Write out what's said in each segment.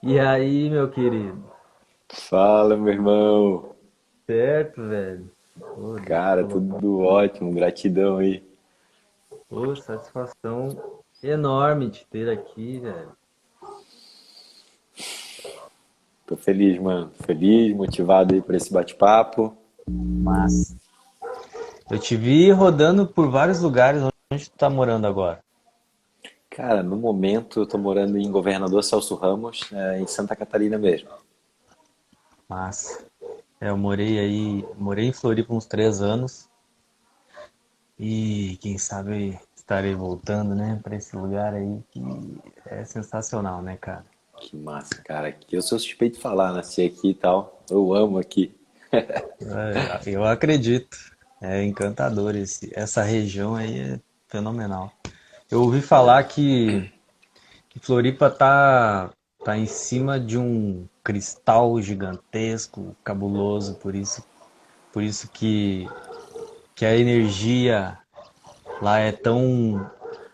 E aí, meu querido? Fala, meu irmão. Certo, velho? Ô, deixa eu Cara, colocar. tudo ótimo, gratidão aí. Ô, satisfação enorme de ter aqui, velho. Tô feliz, mano. Feliz, motivado aí por esse bate-papo. Mas eu te vi rodando por vários lugares. Onde tu tá morando agora? Cara, no momento eu tô morando em Governador Celso Ramos, em Santa Catarina mesmo. Mas eu morei em Floripa uns 3 anos e quem sabe estarei voltando, né, pra esse lugar aí que é sensacional, né, cara? Que massa, cara. Que eu sou suspeito de falar, nasci aqui e tal. Eu amo aqui. Eu acredito. É encantador essa região aí é fenomenal. Eu ouvi falar que Floripa tá em cima de um cristal gigantesco, cabuloso, por isso que a energia lá é tão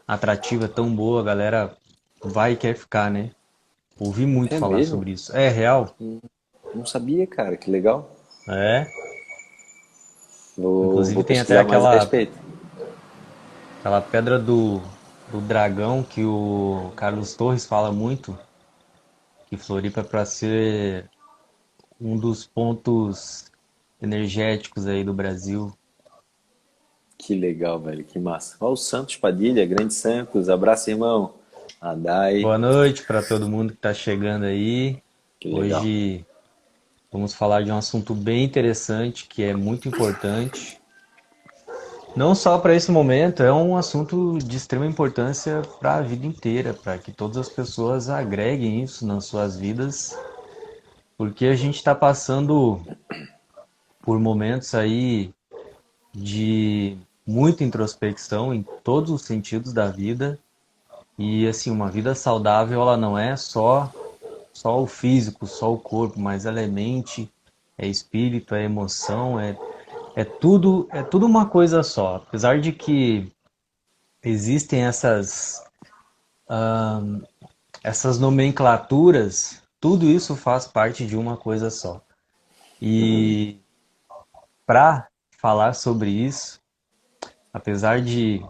atrativa, tão boa, a galera vai e quer ficar, né? Ouvi muito É falar mesmo? sobre isso. É real? Não sabia, cara. Que legal. É. Vou Inclusive tem até pesquisar mais a respeito. aquela pedra do dragão que o Carlos Torres fala muito, que Floripa é para ser um dos pontos energéticos aí do Brasil. Que legal, velho. Que massa. Ó, o Santos Padilha, grande Santos. Abraço, irmão. Adai. Boa noite para todo mundo que está chegando aí. Que legal. Hoje vamos falar de um assunto bem interessante, que é muito importante. Não só para esse momento, é um assunto de extrema importância para a vida inteira, para que todas as pessoas agreguem isso nas suas vidas, porque a gente está passando por momentos aí de muita introspecção em todos os sentidos da vida. E assim, uma vida saudável, ela não é só o físico, só o corpo, mas ela é mente, é espírito, é emoção, é tudo uma coisa só. Apesar de que existem essas nomenclaturas, tudo isso faz parte de uma coisa só. E para falar sobre isso, apesar de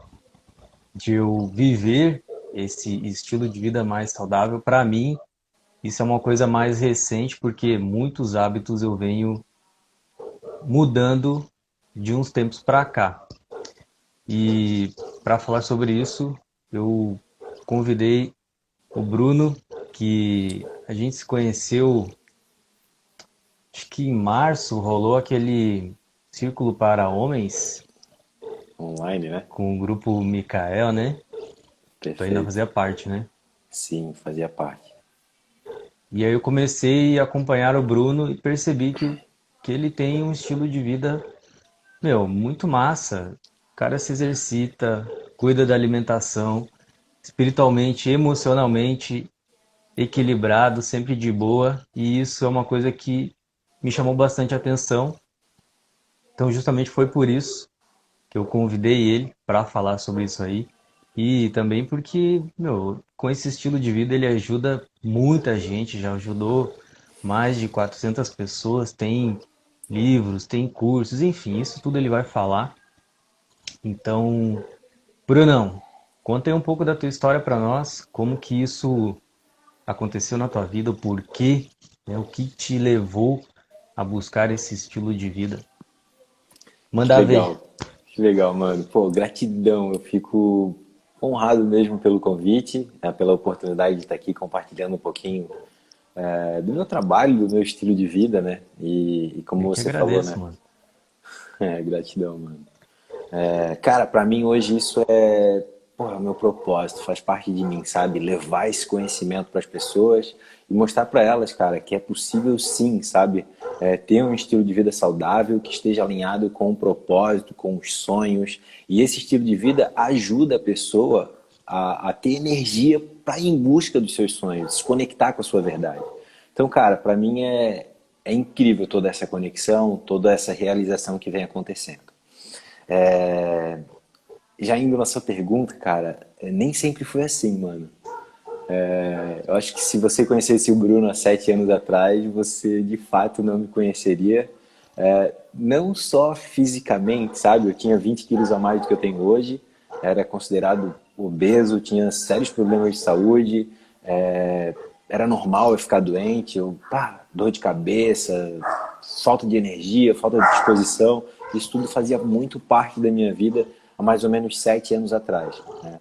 eu viver esse estilo de vida mais saudável, para mim, isso é uma coisa mais recente, porque muitos hábitos eu venho mudando de uns tempos para cá. E para falar sobre isso, eu convidei o Bruno, que a gente se conheceu, acho que em março rolou aquele Círculo para Homens Online, né? com o grupo Mikael, né? Tu ainda Perfeito. fazia parte, né? Sim, fazia parte. E aí eu comecei a acompanhar o Bruno e percebi que ele tem um estilo de vida, meu, muito massa. O cara se exercita, cuida da alimentação, espiritualmente, emocionalmente equilibrado, sempre de boa, e isso é uma coisa que me chamou bastante atenção. Então, justamente foi por isso que eu convidei ele para falar sobre isso aí. E também porque, meu, com esse estilo de vida ele ajuda muita gente, já ajudou mais de 400 pessoas, tem livros, tem cursos, enfim, isso tudo ele vai falar. Então, Brunão, conta aí um pouco da tua história para nós, como que isso aconteceu na tua vida, o porquê, né, o que te levou a buscar esse estilo de vida. Que Manda ver. legal. Que legal, mano. Pô, gratidão. Eu fico honrado mesmo pelo convite, pela oportunidade de estar aqui compartilhando um pouquinho do meu trabalho, do meu estilo de vida, né? E como Eu que você falou, agradeço, né? mano. Gratidão, mano. Cara, pra mim hoje isso é, porra, é o meu propósito, faz parte de mim, sabe? Levar esse conhecimento para as pessoas e mostrar para elas, cara, que é possível sim, sabe? Ter um estilo de vida saudável que esteja alinhado com o propósito, com os sonhos. E esse estilo de vida ajuda a pessoa a ter energia para ir em busca dos seus sonhos, se conectar com a sua verdade. Então, cara, para mim é incrível toda essa conexão, toda essa realização que vem acontecendo. Já indo na sua pergunta, cara, nem sempre foi assim, mano. Eu acho que se você conhecesse o Bruno há 7 anos atrás, você de fato não me conheceria. Não só fisicamente, sabe? Eu tinha 20 quilos a mais do que eu tenho hoje, era considerado obeso, tinha sérios problemas de saúde, era normal eu ficar doente, dor de cabeça, falta de energia, falta de disposição. Isso tudo fazia muito parte da minha vida há mais ou menos 7 anos atrás, né?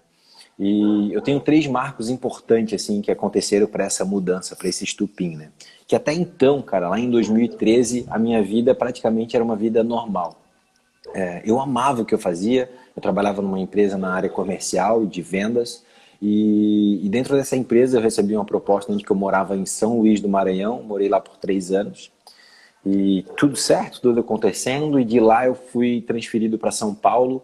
E eu tenho 3 marcos importantes assim que aconteceram para essa mudança, para esse estupim, né? Que até então, cara, lá em 2013, a minha vida praticamente era uma vida normal. Eu amava o que eu fazia, eu trabalhava numa empresa na área comercial, de vendas, e dentro dessa empresa eu recebi uma proposta onde que eu morava em São Luís do Maranhão, morei lá por 3 anos, e tudo certo, tudo acontecendo, e de lá eu fui transferido para São Paulo,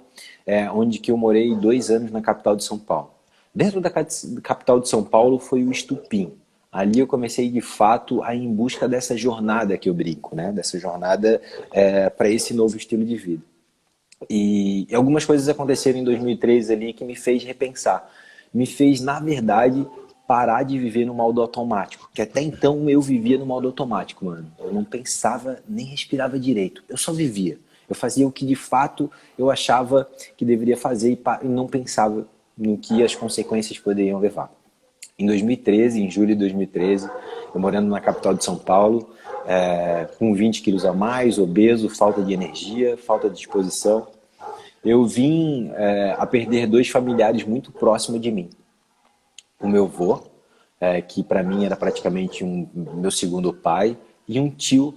onde que eu morei 2 anos na capital de São Paulo. Dentro da capital de São Paulo foi o estupim. Ali eu comecei de fato a ir em busca dessa jornada que eu brinco, né? Dessa jornada para esse novo estilo de vida. E algumas coisas aconteceram em 2013 ali que me fez repensar. Me fez, na verdade, parar de viver no modo automático. Que até então eu vivia no modo automático, mano. Eu não pensava, nem respirava direito. Eu só vivia. Eu fazia o que de fato eu achava que deveria fazer e não pensava no que as consequências poderiam levar. Em 2013, em julho de 2013, eu morando na capital de São Paulo, com 20 quilos a mais, obeso, falta de energia, falta de disposição, eu vim a perder 2 familiares muito próximos de mim. O meu avô, que para mim era praticamente meu segundo pai, e um tio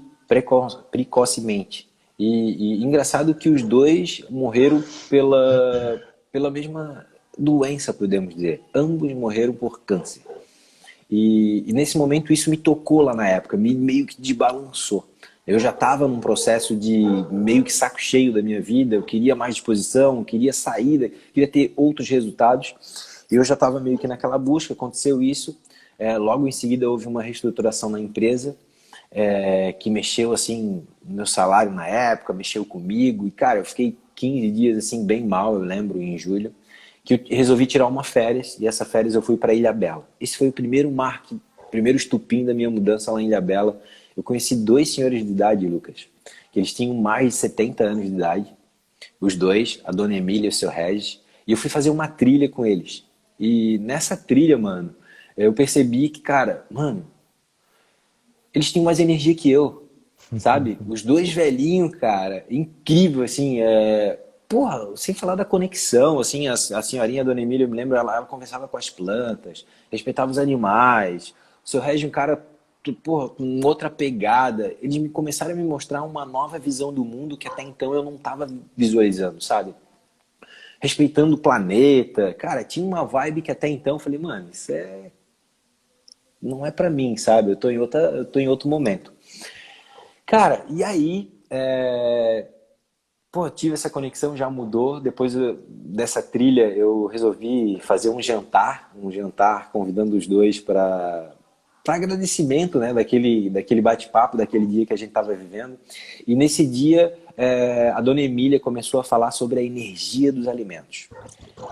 precocemente. E engraçado que os dois morreram pela mesma doença, podemos dizer. Ambos morreram por câncer. E nesse momento isso me tocou lá na época, meio que desbalançou. Eu já estava num processo de meio que saco cheio da minha vida, eu queria mais disposição, eu queria sair, queria ter outros resultados. E eu já estava meio que naquela busca, aconteceu isso. Logo em seguida houve uma reestruturação na empresa, que mexeu assim no meu salário na época, mexeu comigo. E cara, eu fiquei 15 dias assim bem mal, eu lembro, em julho, que eu resolvi tirar uma férias, e essa férias eu fui para Ilhabela. Esse foi o primeiro estupim da minha mudança lá em Ilhabela. Eu conheci 2 senhores de idade, Lucas, que eles tinham mais de 70 anos de idade, os dois, a dona Emília e o seu Regis, e eu fui fazer uma trilha com eles. E nessa trilha, mano, eu percebi que, cara, mano, eles tinham mais energia que eu, sabe? Os dois velhinhos, cara, incrível, assim, porra, sem falar da conexão, assim, a senhorinha, a dona Emília, eu me lembro, ela conversava com as plantas, respeitava os animais. O seu Regis, um cara, porra, com outra pegada. Eles começaram a me mostrar uma nova visão do mundo que até então eu não estava visualizando, sabe? Respeitando o planeta. Cara, tinha uma vibe que até então eu falei, mano, isso não é pra mim, sabe? Eu tô em outro momento. Cara, e aí, pô, tive essa conexão, já mudou. Depois dessa trilha, eu resolvi fazer um jantar convidando os dois para agradecimento, né, daquele bate-papo, daquele dia que a gente estava vivendo. E nesse dia, a dona Emília começou a falar sobre a energia dos alimentos.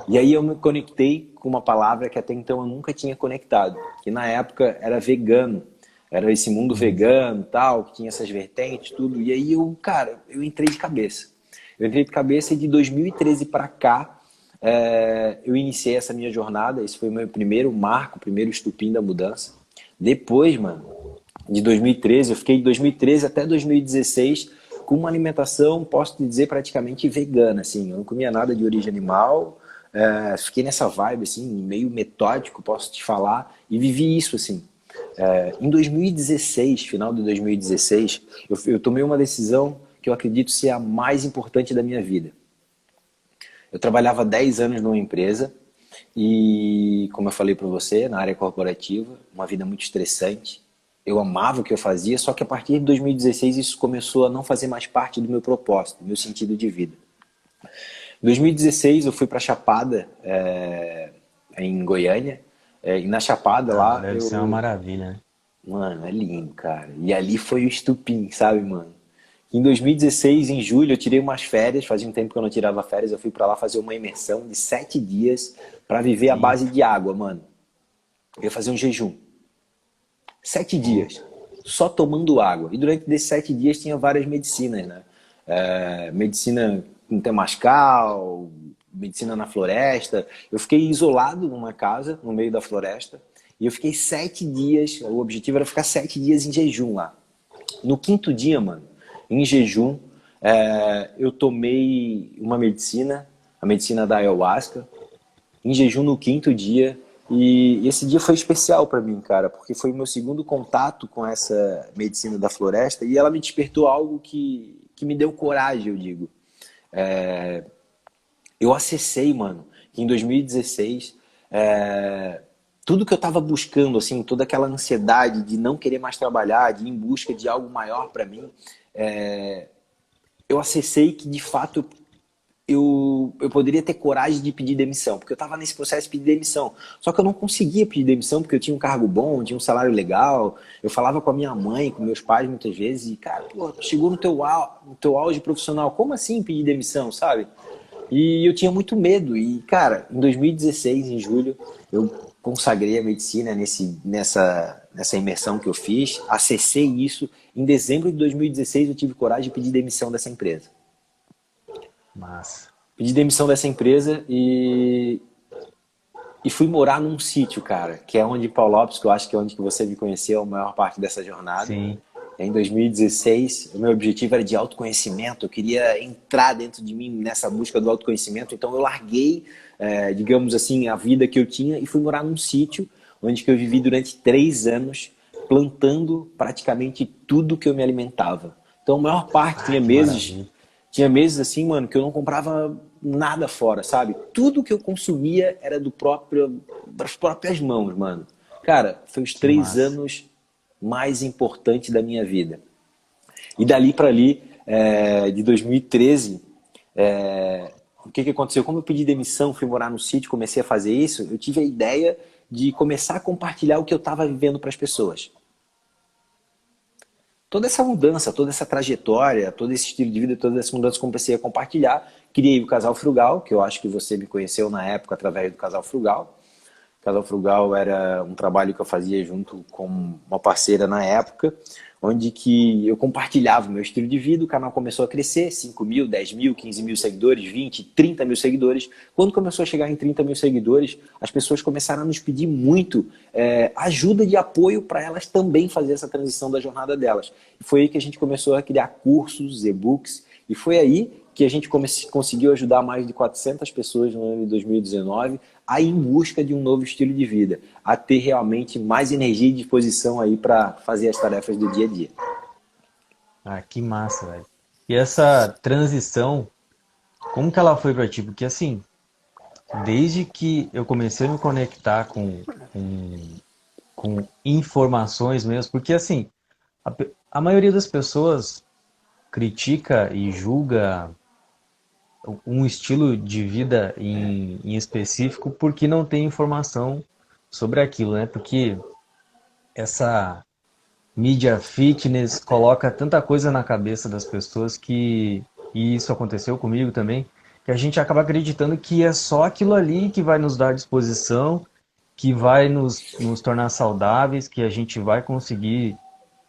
E aí eu me conectei com uma palavra que até então eu nunca tinha conectado, que na época era vegano. Era esse mundo vegano, tal, que tinha essas vertentes, tudo. E aí eu entrei de cabeça. Eu entrei de cabeça e de 2013 para cá, eu iniciei essa minha jornada. Esse foi o meu primeiro marco, o primeiro estupim da mudança. Depois, mano, de 2013, eu fiquei de 2013 até 2016 com uma alimentação, posso te dizer, praticamente vegana, assim. Eu não comia nada de origem animal, fiquei nessa vibe, assim, meio metódico, posso te falar, e vivi isso, assim. Em 2016, final de 2016, eu tomei uma decisão que eu acredito ser a mais importante da minha vida. Eu trabalhava 10 anos numa empresa e, como eu falei para você, na área corporativa, uma vida muito estressante. Eu amava o que eu fazia, só que a partir de 2016 isso começou a não fazer mais parte do meu propósito, do meu sentido de vida. Em 2016 eu fui para Chapada, em Goiânia, e na Chapada lá Deve ser uma maravilha, né? Mano, é lindo, cara. E ali foi o estupim, sabe, mano? Em 2016, em julho, eu tirei umas férias. Fazia um tempo que eu não tirava férias. Eu fui pra lá fazer uma imersão de 7 dias pra viver à base Eita. de água, mano. Eu ia fazer um jejum. 7 dias, só tomando água. E durante desses 7 dias tinha várias medicinas, né? Medicina com temazcal, medicina na floresta. Eu fiquei isolado numa casa, no meio da floresta, e eu fiquei 7 dias, o objetivo era ficar 7 dias em jejum lá. No quinto dia, mano, em jejum, eu tomei uma medicina, a medicina da ayahuasca, em jejum no quinto dia. E esse dia foi especial para mim, cara, porque foi o meu segundo contato com essa medicina da floresta e ela me despertou algo que me deu coragem, eu digo. Eu acessei, mano, que em 2016, tudo que eu tava buscando, assim, toda aquela ansiedade de não querer mais trabalhar, de ir em busca de algo maior para mim, eu acessei que de fato eu poderia ter coragem de pedir demissão, porque eu estava nesse processo de pedir demissão. Só que eu não conseguia pedir demissão porque eu tinha um cargo bom, tinha um salário legal. Eu falava com a minha mãe, com meus pais muitas vezes, e cara, pô, chegou no teu auge profissional, como assim pedir demissão, sabe? E eu tinha muito medo. E, cara, em 2016, em julho, eu consagrei a medicina nessa imersão que eu fiz, acessei isso. Em dezembro de 2016, eu tive coragem de pedir demissão dessa empresa. Massa. Pedi demissão dessa empresa e fui morar num sítio, cara, que é onde Paulo Lopes, que eu acho que é onde que você me conheceu a maior parte dessa jornada. Sim. Em 2016, o meu objetivo era de autoconhecimento, eu queria entrar dentro de mim nessa busca do autoconhecimento, então eu larguei, digamos assim, a vida que eu tinha e fui morar num sítio, onde que eu vivi durante 3 anos, plantando praticamente tudo que eu me alimentava. Então, a maior parte, Ah, que maravilha. tinha meses assim, mano, que eu não comprava nada fora, sabe? Tudo que eu consumia era das próprias mãos, mano. Cara, foi os Que três massa. anos mais importantes da minha vida. E dali para ali, de 2013, o que aconteceu? Como eu pedi demissão, fui morar no sítio, comecei a fazer isso, eu tive a ideia de começar a compartilhar o que eu estava vivendo para as pessoas. Toda essa mudança, toda essa trajetória, todo esse estilo de vida, todas essas mudanças que eu comecei a compartilhar. Criei o Casal Frugal, que eu acho que você me conheceu na época através do Casal Frugal. O Casal Frugal era um trabalho que eu fazia junto com uma parceira na época, onde que eu compartilhava o meu estilo de vida, o canal começou a crescer, 5 mil, 10 mil, 15 mil seguidores, 20, 30 mil seguidores. Quando começou a chegar em 30 mil seguidores, as pessoas começaram a nos pedir muito ajuda de apoio para elas também fazer essa transição da jornada delas. E foi aí que a gente começou a criar cursos, e-books, e foi aí que a gente conseguiu ajudar mais de 400 pessoas no ano de 2019 a ir em busca de um novo estilo de vida, a ter realmente mais energia e disposição aí para fazer as tarefas do dia a dia. Ah, que massa, velho. E essa transição, como que ela foi pra ti? Porque assim, desde que eu comecei a me conectar com informações mesmo, porque assim, a maioria das pessoas critica e julga um estilo de vida em específico porque não tem informação sobre aquilo, né? Porque essa mídia fitness coloca tanta coisa na cabeça das pessoas e isso aconteceu comigo também, que a gente acaba acreditando que é só aquilo ali que vai nos dar disposição, que vai nos tornar saudáveis, que a gente vai conseguir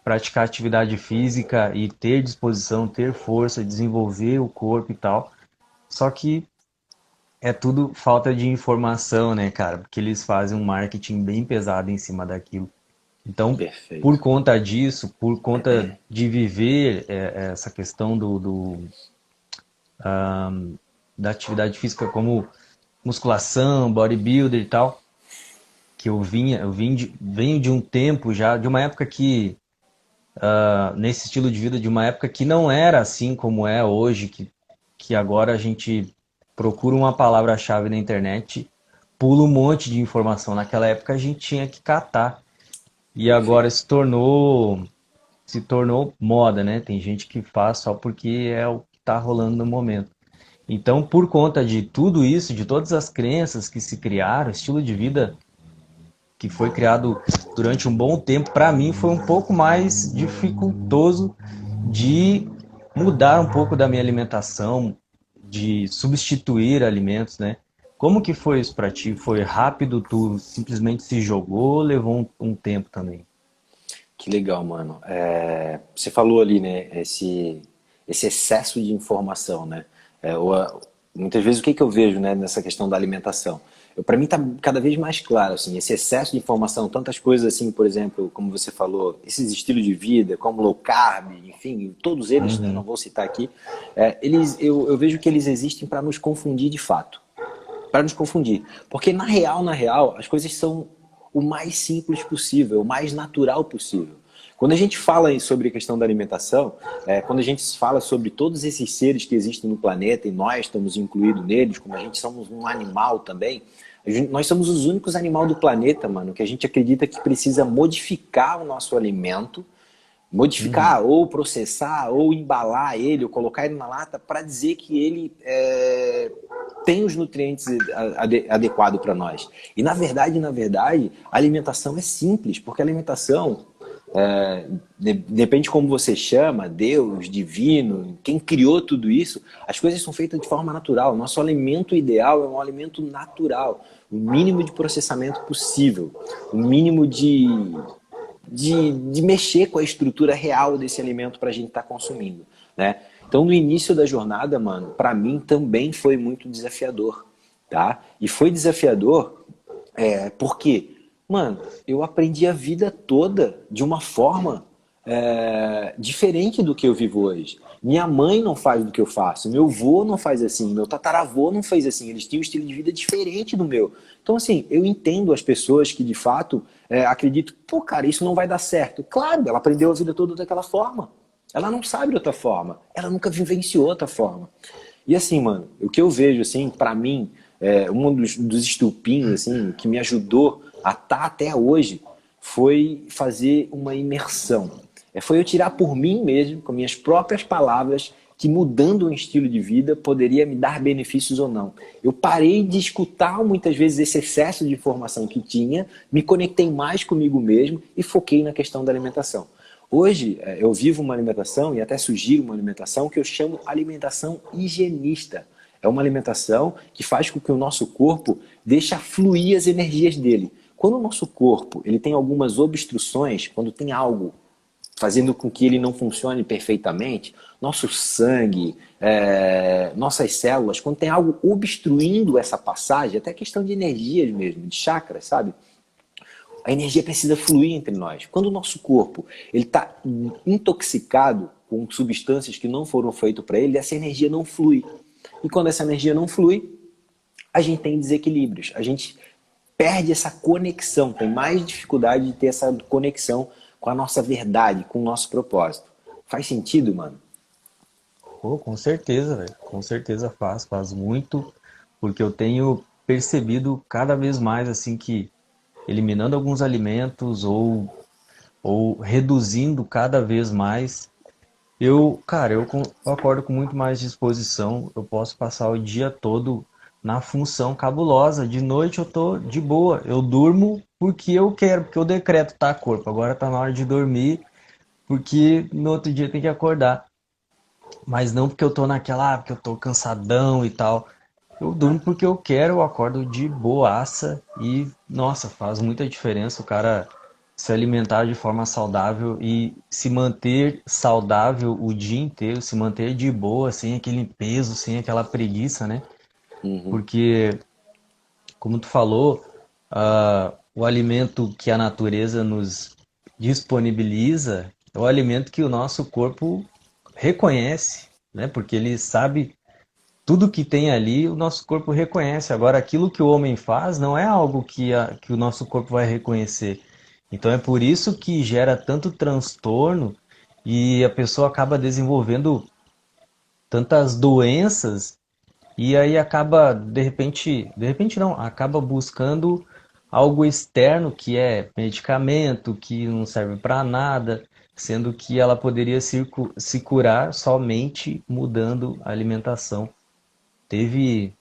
praticar atividade física e ter disposição, ter força, desenvolver o corpo e tal. Só que é tudo falta de informação, né, cara? Porque eles fazem um marketing bem pesado em cima daquilo. Então, por Perfeito. conta disso, por conta de viver essa questão da atividade física como musculação, bodybuilder e tal, que venho de um tempo já, de uma época que, nesse estilo de vida, de uma época que não era assim como é hoje, que agora a gente procura uma palavra-chave na internet, pula um monte de informação. Naquela época a gente tinha que catar. E agora Perfeito. se tornou moda, né? Tem gente que faz só porque é o que está rolando no momento. Então, por conta de tudo isso, de todas as crenças que se criaram, estilo de vida que foi criado durante um bom tempo, para mim foi um pouco mais dificultoso de mudar um pouco da minha alimentação, de substituir alimentos, né? Como que foi isso para ti? Foi rápido? Tu simplesmente se jogou? Ou levou um tempo também? Que legal, mano. Você falou ali, né, esse excesso de informação, né? Muitas vezes o que que eu vejo, né, nessa questão da alimentação? Para mim tá cada vez mais claro, assim, esse excesso de informação, tantas coisas assim, por exemplo, como você falou, esses estilos de vida, como low carb, enfim, todos eles, né, não Uhum. vou citar aqui, eu vejo que eles existem para nos confundir de fato, para nos confundir. Porque na real, as coisas são o mais simples possível, o mais natural possível. Quando a gente fala sobre a questão da alimentação, quando a gente fala sobre todos esses seres que existem no planeta e nós estamos incluídos neles, como a gente somos um animal também, nós somos os únicos animais do planeta, mano, que a gente acredita que precisa modificar o nosso alimento, Uhum. modificar ou processar ou embalar ele ou colocar ele na lata para dizer que ele tem os nutrientes adequados para nós. E na verdade, a alimentação é simples, porque a alimentação depende de como você chama, Deus, divino, quem criou tudo isso, as coisas são feitas de forma natural. Nosso alimento ideal é um alimento natural, o mínimo de processamento possível, o mínimo de mexer com a estrutura real desse alimento para a gente estar consumindo, né? Então, no início da jornada, mano, para mim também foi muito desafiador, tá? E foi desafiador porque, mano, eu aprendi a vida toda de uma forma diferente do que eu vivo hoje. Minha mãe não faz do que eu faço, meu avô não faz assim, meu tataravô não fez assim, eles tinham um estilo de vida diferente do meu. Então, assim, eu entendo as pessoas que de fato acreditam, pô, cara, isso não vai dar certo. Claro, ela aprendeu a vida toda daquela forma. Ela não sabe de outra forma, ela nunca vivenciou outra forma. E assim, mano, o que eu vejo, assim, para mim, um dos estupins, assim, que me ajudou a estar até hoje, foi fazer uma imersão. Foi eu tirar por mim mesmo, com minhas próprias palavras, que mudando um estilo de vida poderia me dar benefícios ou não. Eu parei de escutar muitas vezes esse excesso de informação que tinha, me conectei mais comigo mesmo e foquei na questão da alimentação. Hoje eu vivo uma alimentação e até sugiro uma alimentação que eu chamo alimentação higienista. É uma alimentação que faz com que o nosso corpo deixe fluir as energias dele. Quando o nosso corpo ele tem algumas obstruções, quando tem algo fazendo com que ele não funcione perfeitamente, nosso sangue, nossas células, quando tem algo obstruindo essa passagem, até questão de energias mesmo, de chakras, sabe? A energia precisa fluir entre nós. Quando o nosso corpo ele está intoxicado com substâncias que não foram feitas para ele, essa energia não flui. E quando essa energia não flui, a gente tem desequilíbrios. A gente perde essa conexão, tem mais dificuldade de ter essa conexão com a nossa verdade, com o nosso propósito. Faz sentido, mano? Pô, com certeza, velho. Com certeza faz muito, porque eu tenho percebido cada vez mais assim que eliminando alguns alimentos ou reduzindo cada vez mais, cara, eu acordo com muito mais disposição, eu posso passar o dia todo na função cabulosa. De noite eu tô de boa, eu durmo porque eu quero, porque eu decreto, tá, corpo, agora tá na hora de dormir, porque no outro dia tem que acordar. Mas não porque eu tô naquela, porque eu tô cansadão e tal. Eu durmo porque eu quero, eu acordo de boaça e, nossa, faz muita diferença o cara se alimentar de forma saudável e se manter saudável o dia inteiro, se manter de boa, sem aquele peso, sem aquela preguiça, né? Uhum. Porque, como tu falou, o alimento que a natureza nos disponibiliza é o alimento que o nosso corpo reconhece, né? Porque ele sabe tudo que tem ali, o nosso corpo reconhece. Agora, aquilo que o homem faz não é algo que o nosso corpo vai reconhecer. Então, é por isso que gera tanto transtorno e a pessoa acaba desenvolvendo tantas doenças e aí acaba, de repente não, acaba buscando algo externo que é medicamento, que não serve para nada, sendo que ela poderia se curar somente mudando a alimentação. Teve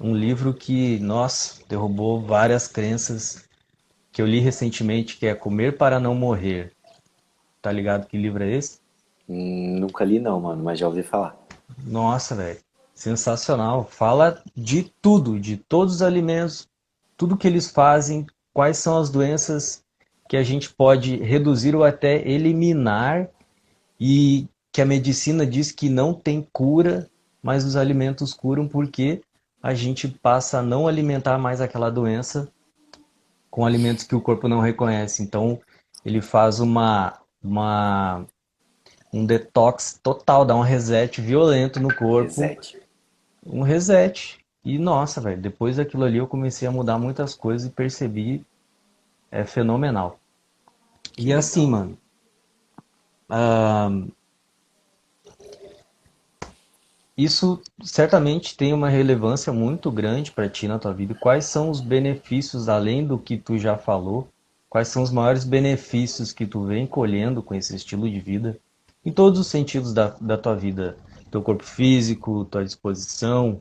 um livro que, nossa, derrubou várias crenças que eu li recentemente, que é Comer para Não Morrer. Tá ligado que livro é esse? Nunca li não, mano, mas já ouvi falar. Nossa, velho, sensacional. Fala de tudo, de todos os alimentos, tudo que eles fazem, quais são as doenças que a gente pode reduzir ou até eliminar e que a medicina diz que não tem cura, mas os alimentos curam porque a gente passa a não alimentar mais aquela doença com alimentos que o corpo não reconhece. Então, ele faz um detox total, dá um reset violento no corpo, Reset. um reset. E nossa, velho, depois daquilo ali eu comecei a mudar muitas coisas e percebi, é fenomenal. Que E assim, legal. mano, ah, isso certamente tem uma relevância muito grande para ti na tua vida. Quais são os benefícios, além do que tu já falou? Quais são os maiores benefícios que tu vem colhendo com esse estilo de vida? Em todos os sentidos da tua vida. Teu corpo físico, tua disposição,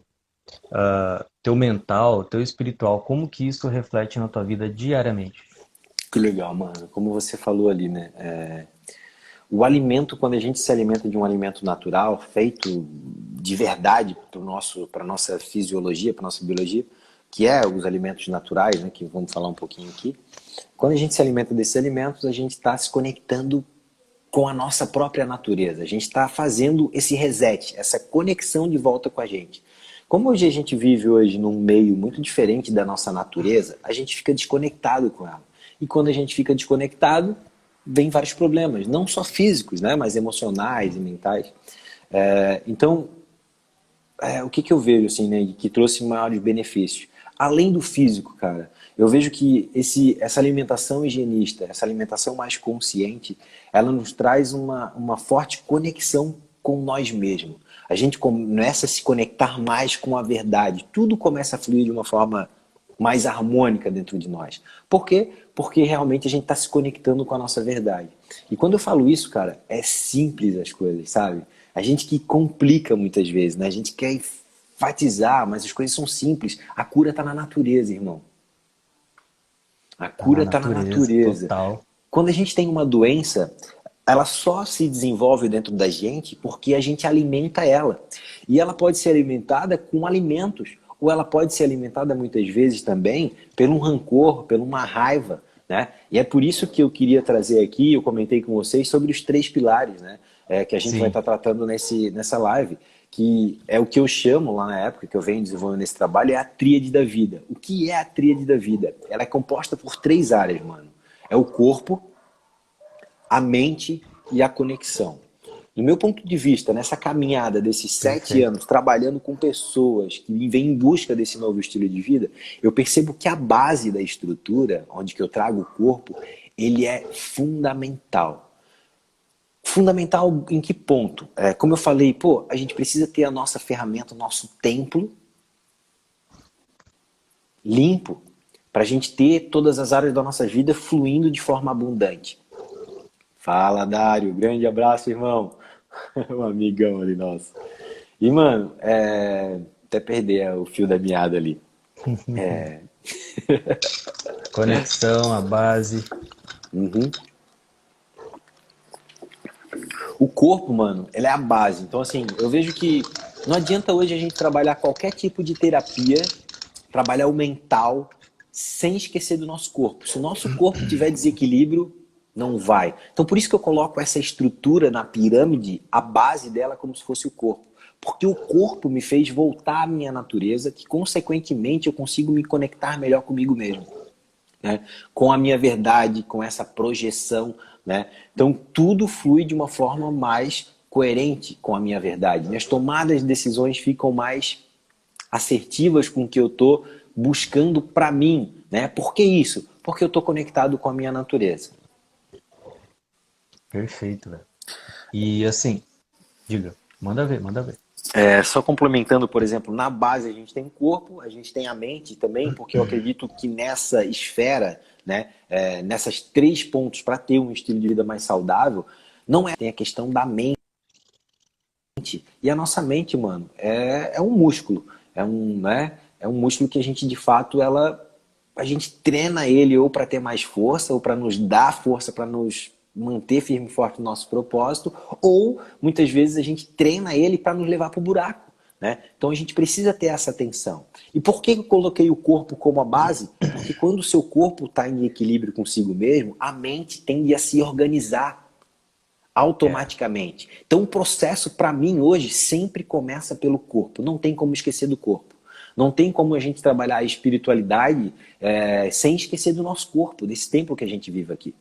teu mental, teu espiritual. Como que isso reflete na tua vida diariamente? Que legal, mano. Como você falou ali, né? O alimento, quando a gente se alimenta de um alimento natural, feito de verdade para a nossa fisiologia, para a nossa biologia, que é os alimentos naturais, né, que vamos falar um pouquinho aqui. Quando a gente se alimenta desses alimentos, a gente está se conectando com a nossa própria natureza. A gente está fazendo esse reset, essa conexão de volta com a gente. Como hoje a gente vive hoje num meio muito diferente da nossa natureza, a gente fica desconectado com ela. E quando a gente fica desconectado, vem vários problemas, não só físicos, né, mas emocionais e mentais. Então, o que eu vejo assim, né, que trouxe maiores benefícios? Além do físico, cara, eu vejo que essa alimentação higienista, essa alimentação mais consciente, ela nos traz uma forte conexão com nós mesmos. A gente começa a se conectar mais com a verdade. Tudo começa a fluir de uma forma mais harmônica dentro de nós. Por quê? Porque realmente a gente está se conectando com a nossa verdade. E quando eu falo isso, cara, é simples as coisas, sabe? A gente que complica muitas vezes, né? A gente quer enfatizar, mas as coisas são simples. A cura está na natureza, irmão. A Tá na cura está na natureza, natureza. total. Quando a gente tem uma doença, ela só se desenvolve dentro da gente porque a gente alimenta ela. E ela pode ser alimentada com alimentos, ou ela pode ser alimentada muitas vezes também por um rancor, por uma raiva, né? E é por isso que eu queria trazer aqui, eu comentei com vocês sobre os 3 pilares, né? Que a gente vai Sim, estar tratando nessa live, que é o que eu chamo lá na época, que eu venho desenvolvendo esse trabalho, é a tríade da vida. O que é a tríade da vida? Ela é composta por 3 áreas, mano. É o corpo, a mente e a conexão. No meu ponto de vista, nessa caminhada desses 7 perfeito. anos, trabalhando com pessoas que vêm em busca desse novo estilo de vida, eu percebo que a base da estrutura, onde que eu trago o corpo, ele é fundamental. Fundamental em que ponto? Como eu falei, pô, a gente precisa ter a nossa ferramenta, o nosso templo limpo, para a gente ter todas as áreas da nossa vida fluindo de forma abundante. Fala, Dário. Grande abraço, irmão. Um amigão ali nosso. E, mano, até perder o fio da meada ali. Conexão, a base. Uhum. O corpo, mano, ele é a base. Então, assim, eu vejo que não adianta hoje a gente trabalhar qualquer tipo de terapia, trabalhar o mental, sem esquecer do nosso corpo. Se o nosso corpo tiver desequilíbrio, não vai. Então, por isso que eu coloco essa estrutura na pirâmide, a base dela como se fosse o corpo. Porque o corpo me fez voltar à minha natureza, que consequentemente eu consigo me conectar melhor comigo mesmo, né? Com a minha verdade, com essa projeção, né? Então tudo flui de uma forma mais coerente com a minha verdade. Minhas tomadas de decisões ficam mais assertivas com o que eu estou buscando para mim, né? Por que isso? Porque eu estou conectado com a minha natureza. Perfeito, velho. E assim, diga, manda ver, manda ver. Só complementando, por exemplo, na base a gente tem o corpo, a gente tem a mente também, porque eu acredito que nessa esfera, né, nessas 3 pontos para ter um estilo de vida mais saudável, não é tem a questão da mente. E a nossa mente, mano, é um músculo, é um músculo que a gente de fato a gente treina ele ou para ter mais força, ou para nos dar força, para nos manter firme e forte no nosso propósito, ou muitas vezes a gente treina ele para nos levar para o buraco, né? Então a gente precisa ter essa atenção. E por que eu coloquei o corpo como a base? Porque quando o seu corpo está em equilíbrio consigo mesmo, a mente tende a se organizar É, automaticamente. Então o processo para mim hoje sempre começa pelo corpo. Não tem como esquecer do corpo. Não tem como a gente trabalhar a espiritualidade sem esquecer do nosso corpo, desse tempo que a gente vive aqui.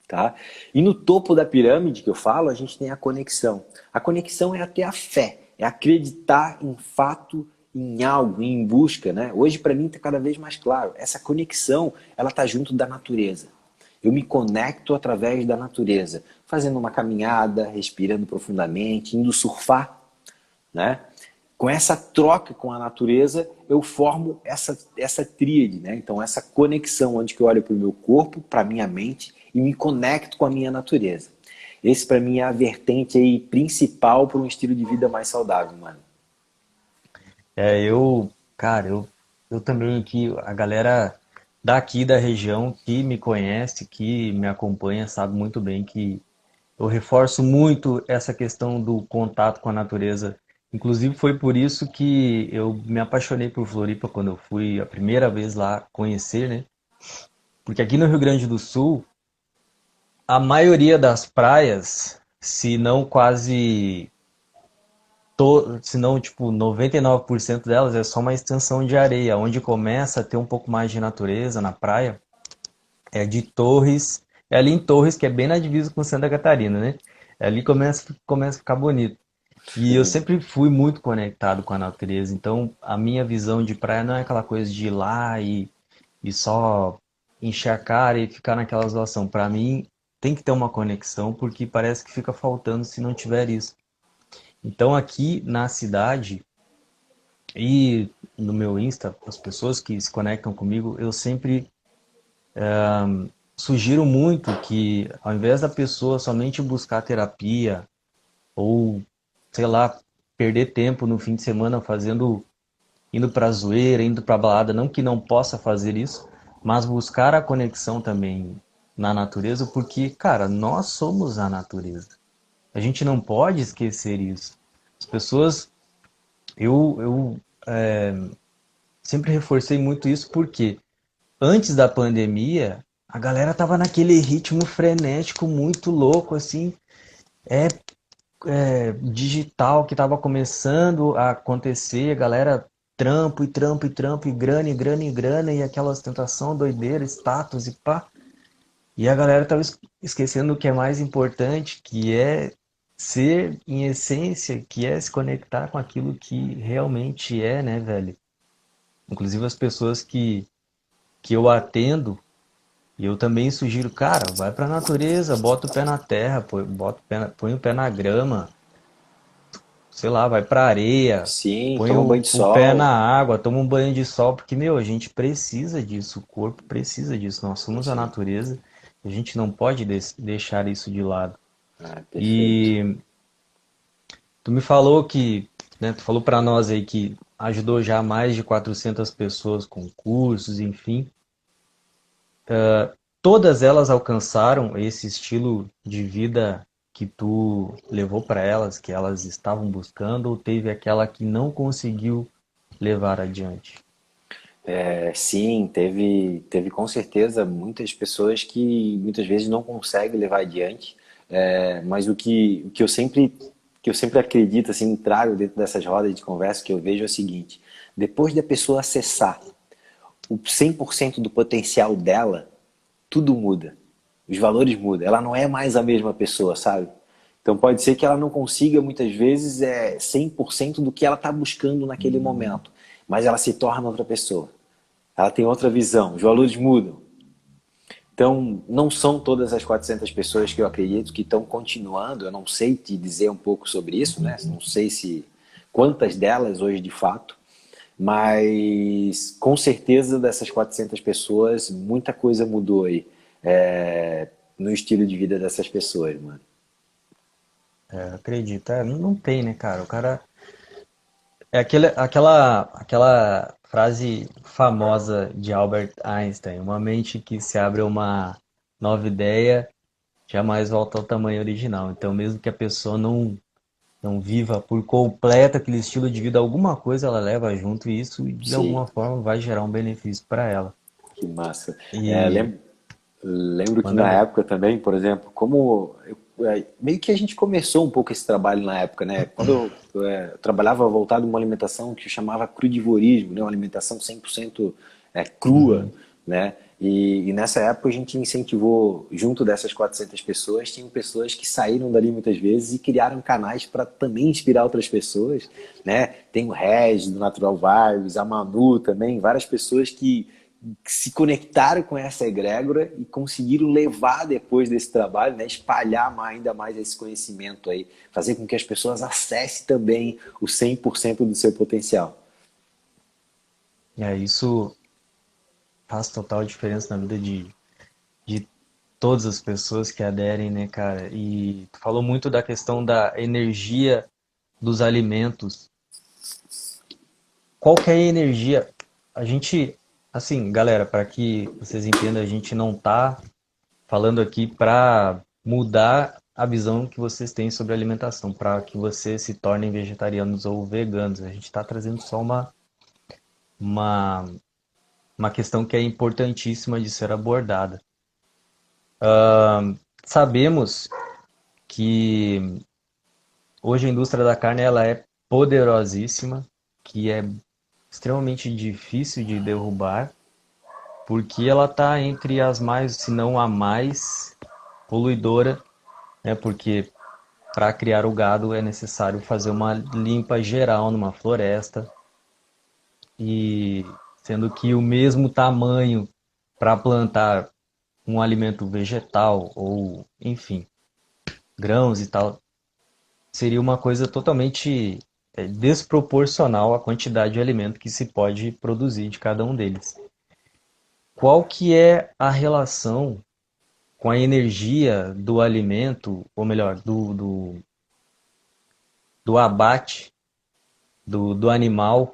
Tá? E no topo da pirâmide que eu falo, a gente tem a conexão. A conexão é até a fé, é acreditar em fato, em algo, em busca, né? Hoje para mim está cada vez mais claro. Essa conexão, ela está junto da natureza. Eu me conecto através da natureza, fazendo uma caminhada, respirando profundamente, indo surfar, né? Com essa troca com a natureza, eu formo essa tríade, né? Então, essa conexão onde que eu olho para o meu corpo, para a minha mente e me conecto com a minha natureza. Esse, para mim, é a vertente aí principal para um estilo de vida mais saudável, mano. cara, eu também aqui, a galera daqui da região que me conhece, que me acompanha, sabe muito bem que eu reforço muito essa questão do contato com a natureza. Inclusive foi por isso que eu me apaixonei por Floripa quando eu fui a primeira vez lá conhecer, né? Porque aqui no Rio Grande do Sul, a maioria das praias, se não quase se não tipo 99% delas é só uma extensão de areia, onde começa a ter um pouco mais de natureza na praia, é de Torres, é ali em Torres, que é bem na divisa com Santa Catarina, né? Ali começa a ficar bonito. E eu sempre fui muito conectado com a natureza, então a minha visão de praia não é aquela coisa de ir lá e só encher a cara e ficar naquela situação. Para mim, tem que ter uma conexão, porque parece que fica faltando se não tiver isso. Então aqui na cidade e no meu Insta, as pessoas que se conectam comigo, eu sempre sugiro muito que ao invés da pessoa somente buscar terapia ou, sei lá, perder tempo no fim de semana indo pra zoeira, indo pra balada, não que não possa fazer isso, mas buscar a conexão também na natureza, porque, cara, nós somos a natureza. A gente não pode esquecer isso. As pessoas, eu sempre reforcei muito isso porque antes da pandemia, a galera tava naquele ritmo frenético muito louco, assim, é, digital que tava começando a acontecer, a galera trampo e trampo e trampo e grana e grana e grana e aquela ostentação, doideira, status e pá. E a galera tava esquecendo o que é mais importante, que é ser em essência, que é se conectar com aquilo que realmente é, né, velho? Inclusive as pessoas que eu atendo, e eu também sugiro, cara, vai pra natureza, bota o pé na terra, põe o pé na grama, sei lá, vai pra areia, Sim, põe toma banho de o pé na sol. água, toma um banho de sol, porque, meu, a gente precisa disso, o corpo precisa disso, nós somos a Sim, natureza, a gente não pode deixar isso de lado. perfeito. E tu me falou que, né, tu falou pra nós aí que ajudou já mais de 400 pessoas com cursos, enfim. Todas elas alcançaram esse estilo de vida que tu levou para elas, que elas estavam buscando, ou teve aquela que não conseguiu levar adiante? Sim, teve com certeza muitas pessoas que muitas vezes não conseguem levar adiante, mas o que eu sempre acredito, assim, trago dentro dessas rodas de conversa que eu vejo é o seguinte: depois da pessoa acessar o 100% do potencial dela, tudo muda. Os valores mudam. Ela não é mais a mesma pessoa, sabe? Então pode ser que ela não consiga muitas vezes 100% do que ela está buscando naquele momento, mas ela se torna outra pessoa. Ela tem outra visão, os valores mudam. Então, não são todas as 400 pessoas que eu acredito que estão continuando. Eu não sei te dizer um pouco sobre isso, né? Não sei se quantas delas hoje de fato, mas com certeza dessas 400 pessoas, muita coisa mudou aí no estilo de vida dessas pessoas, mano. É, acredito. É, não tem, né, cara? O cara. É aquela frase famosa de Albert Einstein: uma mente que se abre a uma nova ideia jamais volta ao tamanho original. Então, mesmo que a pessoa não viva por completo aquele estilo de vida, alguma coisa ela leva junto e isso de Sim, alguma forma vai gerar um benefício para ela. que massa. E Lembro que manda na ver. época também, por exemplo, meio que a gente começou um pouco esse trabalho na época, né? Quando eu trabalhava voltado em uma alimentação que chamava crudivorismo, né? Uma alimentação 100% crua, Uhum. né? E nessa época a gente incentivou, junto dessas 400 pessoas, tinham pessoas que saíram dali muitas vezes e criaram canais para também inspirar outras pessoas, né? Tem o Reg, do Natural Vibes, a Manu também, várias pessoas que se conectaram com essa egrégora e conseguiram levar depois desse trabalho, né, espalhar ainda mais esse conhecimento aí, fazer com que as pessoas acessem também o 100% do seu potencial. Isso faz total diferença na vida de todas as pessoas que aderem, né, cara? E tu falou muito da questão da energia dos alimentos. Qual que é a energia? A gente, assim, galera, para que vocês entendam, a gente não tá falando aqui para mudar a visão que vocês têm sobre alimentação, para que vocês se tornem vegetarianos ou veganos. A gente está trazendo só uma, uma questão que é importantíssima de ser abordada. Sabemos que hoje a indústria da carne ela é poderosíssima, que é extremamente difícil de derrubar, porque ela está entre as mais, se não a mais poluidora, né? Porque para criar o gado é necessário fazer uma limpa geral numa floresta e sendo que o mesmo tamanho para plantar um alimento vegetal ou, enfim, grãos e tal, seria uma coisa totalmente desproporcional à quantidade de alimento que se pode produzir de cada um deles. Qual que é a relação com a energia do alimento, ou melhor, do abate do animal?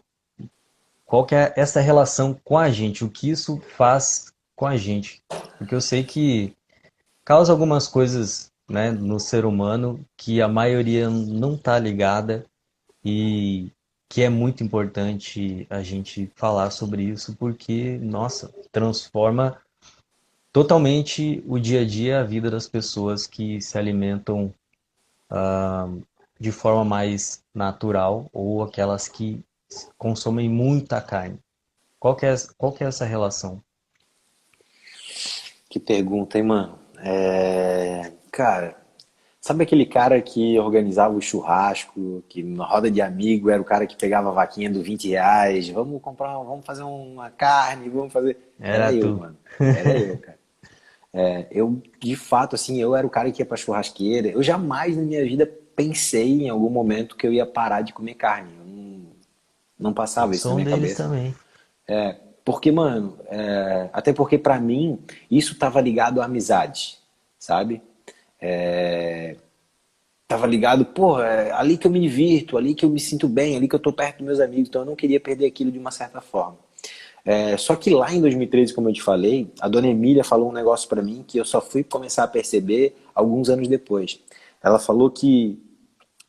Qual que é essa relação com a gente? O que isso faz com a gente? Porque eu sei que causa algumas coisas, né, no ser humano que a maioria não está ligada e que é muito importante a gente falar sobre isso porque, nossa, transforma totalmente o dia a dia, a vida das pessoas que se alimentam de forma mais natural ou aquelas que consomem muita carne. Qual que é essa relação? Que pergunta, hein, mano? Cara, sabe aquele cara que organizava o churrasco, que na roda de amigo era o cara que pegava a vaquinha do R$ 20, vamos comprar, vamos fazer uma carne, vamos fazer. Era Era eu, tu. mano. Era eu, cara. Eu, de fato, assim, eu era o cara que ia pra churrasqueira. Eu jamais na minha vida pensei em algum momento que eu ia parar de comer carne. Eu não Eu passava isso na sou um minha deles cabeça. também. Porque, mano, até porque pra mim isso tava ligado à amizade, sabe? Tava ligado, pô, é ali que eu me divirto, ali que eu me sinto bem, ali que eu tô perto dos meus amigos, então eu não queria perder aquilo de uma certa forma. Só que lá em 2013, como eu te falei, a dona Emília falou um negócio pra mim que eu só fui começar a perceber alguns anos depois. Ela falou que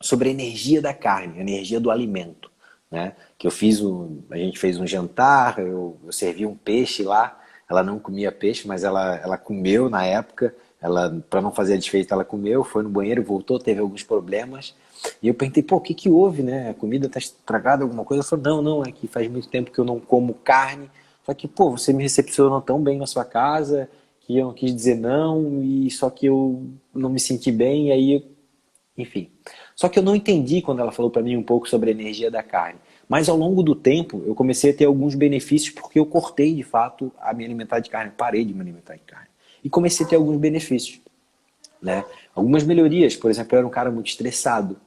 sobre a energia da carne, a energia do alimento, né? Que a gente fez um jantar, eu servi um peixe lá, ela não comia peixe, mas ela comeu na época, ela para não fazer a desfeita ela comeu, foi no banheiro, voltou, teve alguns problemas. E eu perguntei, pô, o que que houve, né? A comida tá estragada, alguma coisa? Ela falou, não, não, é que faz muito tempo que eu não como carne. Só que, pô, você me recepcionou tão bem na sua casa que eu não quis dizer não, e só que eu não me senti bem, e aí enfim. Só que eu não entendi quando ela falou para mim um pouco sobre a energia da carne. Mas ao longo do tempo, eu comecei a ter alguns benefícios porque eu cortei de fato a me alimentar de carne, parei de me alimentar de carne. E comecei a ter alguns benefícios, né? Algumas melhorias, por exemplo, eu era um cara muito estressado.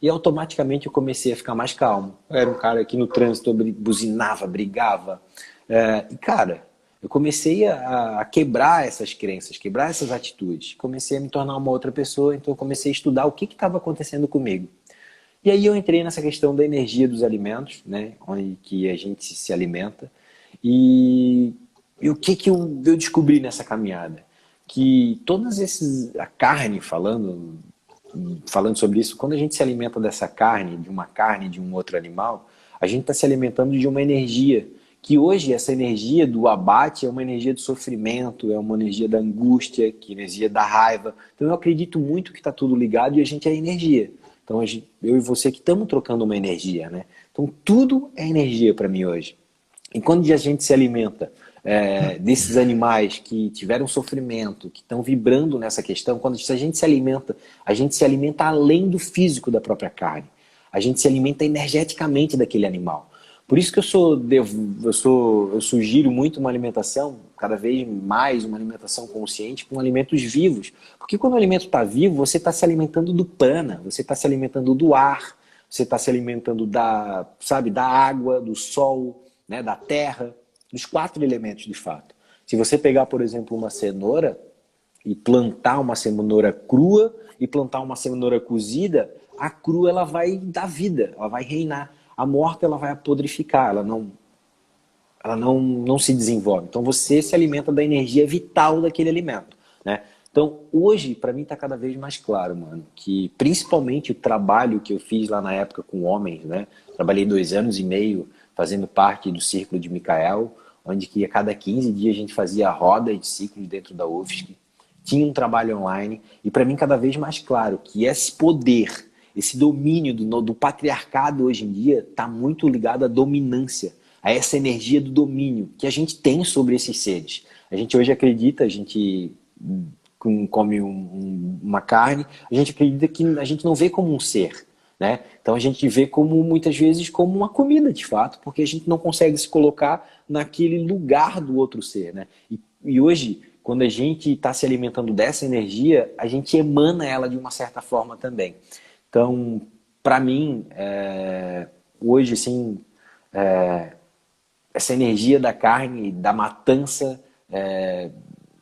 E automaticamente eu comecei a ficar mais calmo. Eu era um cara que no trânsito buzinava, brigava. E cara, eu comecei a quebrar essas crenças, quebrar essas atitudes. Comecei a me tornar uma outra pessoa, então eu comecei a estudar o que estava acontecendo comigo. E aí eu entrei nessa questão da energia dos alimentos, né, onde que a gente se alimenta. E, e o que que eu descobri nessa caminhada? Que todas esses, a carne falando, falando sobre isso, quando a gente se alimenta dessa carne de um outro animal, a gente está se alimentando de uma energia, que hoje essa energia do abate é uma energia do sofrimento, é uma energia da angústia, que é energia da raiva. Então eu acredito muito que está tudo ligado e a gente é energia. Então eu e você que estamos trocando uma energia, né? Então tudo é energia para mim hoje. E quando a gente se alimenta desses animais que tiveram sofrimento, que estão vibrando nessa questão, quando a gente se alimenta além do físico da própria carne. A gente se alimenta energeticamente daquele animal. Por isso que eu sugiro muito uma alimentação, cada vez mais uma alimentação consciente com alimentos vivos. Porque quando o alimento está vivo, você está se alimentando do prana, você está se alimentando do ar, você está se alimentando sabe, da água, do sol, né, da terra, dos 4 elementos de fato. Se você pegar, por exemplo, uma cenoura e plantar uma cenoura crua e plantar uma cenoura cozida, a crua ela vai dar vida, ela vai reinar. A morta ela vai apodrificar, ela não se desenvolve. Então você se alimenta da energia vital daquele alimento, né? Então hoje, para mim, está cada vez mais claro, mano, que principalmente o trabalho que eu fiz lá na época com homens, né? Trabalhei 2 anos e meio fazendo parte do Círculo de Micael, onde que a cada 15 dias a gente fazia roda de ciclos dentro da UFSC, tinha um trabalho online, e para mim cada vez mais claro que esse poder, esse domínio do patriarcado hoje em dia está muito ligado à dominância, a essa energia do domínio que a gente tem sobre esses seres. A gente hoje acredita, a gente come uma carne, a gente acredita que a gente não vê como um ser, né? Então a gente vê como muitas vezes como uma comida de fato, porque a gente não consegue se colocar naquele lugar do outro ser, né? E hoje, quando a gente está se alimentando dessa energia, a gente emana ela de uma certa forma também. Então, para mim, hoje, assim, essa energia da carne, da matança,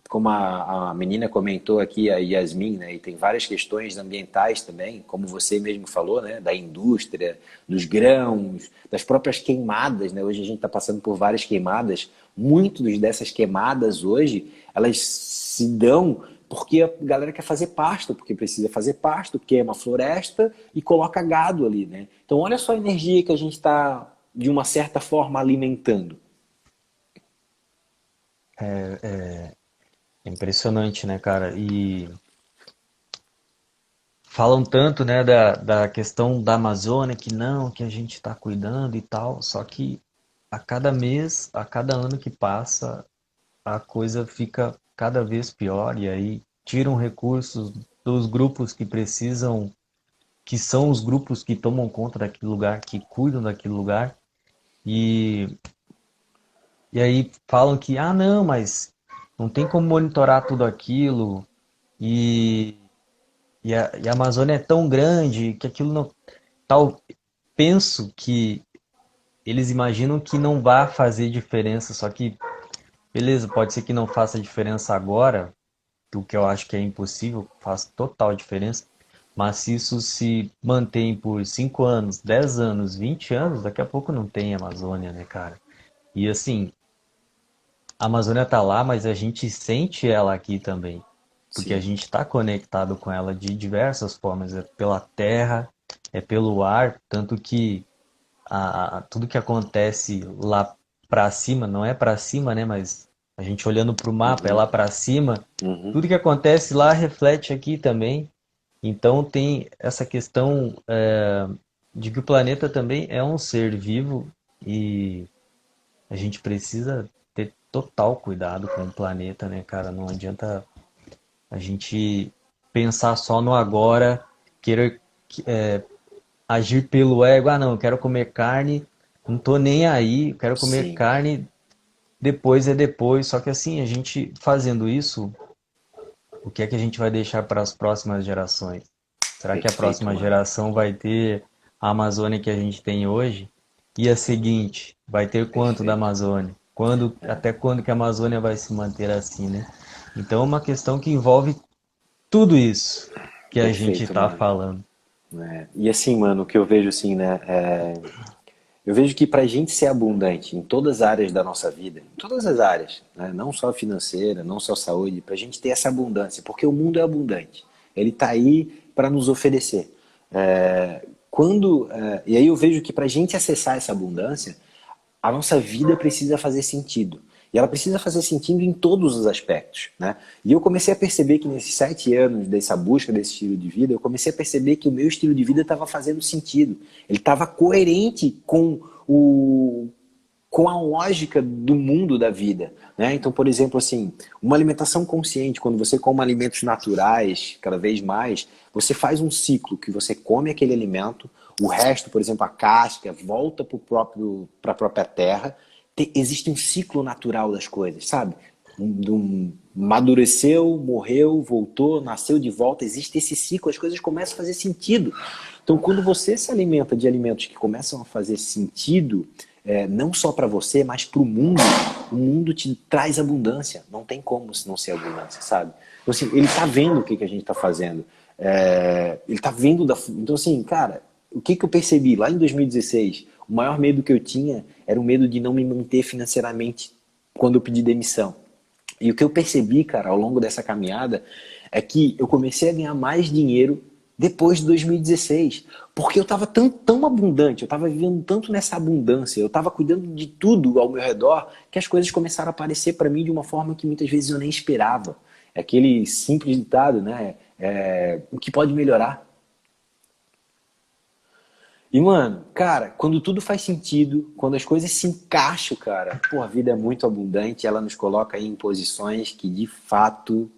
como a menina comentou aqui, a Yasmin, né, e tem várias questões ambientais também, como você mesmo falou, né, da indústria, dos grãos, das próprias queimadas, né, hoje a gente está passando por várias queimadas, muitas dessas queimadas hoje, elas se dão porque a galera quer fazer pasto, porque precisa fazer pasto, queima a floresta e coloca gado ali, né? Então olha só a energia que a gente está, de uma certa forma, alimentando. É impressionante, né, cara? E falam tanto, né, da questão da Amazônia, que não, que a gente está cuidando e tal, só que a cada mês, a cada ano que passa, a coisa fica cada vez pior, e aí tiram recursos dos grupos que precisam, que são os grupos que tomam conta daquele lugar, que cuidam daquele lugar, e, e aí falam que, ah, não, mas não tem como monitorar tudo aquilo, e, e a Amazônia é tão grande que aquilo não. Tal, penso que eles imaginam que não vai fazer diferença, só que, beleza, pode ser que não faça diferença agora, o que eu acho que é impossível, faz total diferença. Mas se isso se mantém por 5 anos, 10 anos, 20 anos, daqui a pouco não tem Amazônia, né, cara? E assim, a Amazônia tá lá, mas a gente sente ela aqui também, porque a Sim, gente está conectado com ela de diversas formas, é pela terra, é pelo ar, tanto que tudo que acontece lá para cima, não é para cima, né, mas a gente olhando para o mapa, é lá para cima, uhum, tudo que acontece lá reflete aqui também. Então tem essa questão de que o planeta também é um ser vivo e a gente precisa ter total cuidado com o planeta, né, cara? Não adianta a gente pensar só no agora, querer agir pelo ego. Ah, não, eu quero comer carne, não tô nem aí, eu quero comer sim, carne, depois é depois. Só que assim, a gente fazendo isso, o que é que a gente vai deixar para as próximas gerações? Será que a perfeito, próxima mano. geração vai ter a Amazônia que a gente tem hoje? E a seguinte, vai ter quanto da Perfeito. Amazônia? Quando, até quando que a Amazônia vai se manter assim, né? Então é uma questão que envolve tudo isso que a gente Perfeito, está mano. falando. E assim, mano, o que eu vejo assim, né? Eu vejo que pra gente ser abundante em todas as áreas da nossa vida, em todas as áreas, né? Não só financeira, não só saúde, pra gente ter essa abundância, porque o mundo é abundante. ele está aí para nos oferecer. E aí eu vejo que para a gente acessar essa abundância, a nossa vida precisa fazer sentido. E ela precisa fazer sentido em todos os aspectos, né? E eu comecei a perceber que nesses 7 anos dessa busca desse estilo de vida, eu comecei a perceber que o meu estilo de vida estava fazendo sentido. Ele estava coerente com a lógica do mundo da vida, né? Então, por exemplo, assim, uma alimentação consciente, quando você come alimentos naturais, cada vez mais, você faz um ciclo que você come aquele alimento, o resto, por exemplo, a casca, volta para a própria terra. Existe um ciclo natural das coisas, sabe? Amadureceu, morreu, voltou, nasceu de volta, existe esse ciclo, as coisas começam a fazer sentido. Então, quando você se alimenta de alimentos que começam a fazer sentido, não só para você, mas para o mundo te traz abundância. Não tem como não ser abundância, sabe? Então, assim, ele tá vendo o que a gente está fazendo. Ele tá vendo Então, assim, cara, o que eu percebi lá em 2016? O maior medo que eu tinha era o medo de não me manter financeiramente quando eu pedi demissão. E o que eu percebi, cara, ao longo dessa caminhada, é que eu comecei a ganhar mais dinheiro depois de 2016. Porque eu estava tão abundante, eu estava vivendo tanto nessa abundância, eu estava cuidando de tudo ao meu redor, que as coisas começaram a aparecer para mim de uma forma que muitas vezes eu nem esperava. É aquele simples ditado, né? O que pode melhorar? E, mano, cara, quando tudo faz sentido, quando as coisas se encaixam, cara, pô, a vida é muito abundante, ela nos coloca aí em posições que, de fato,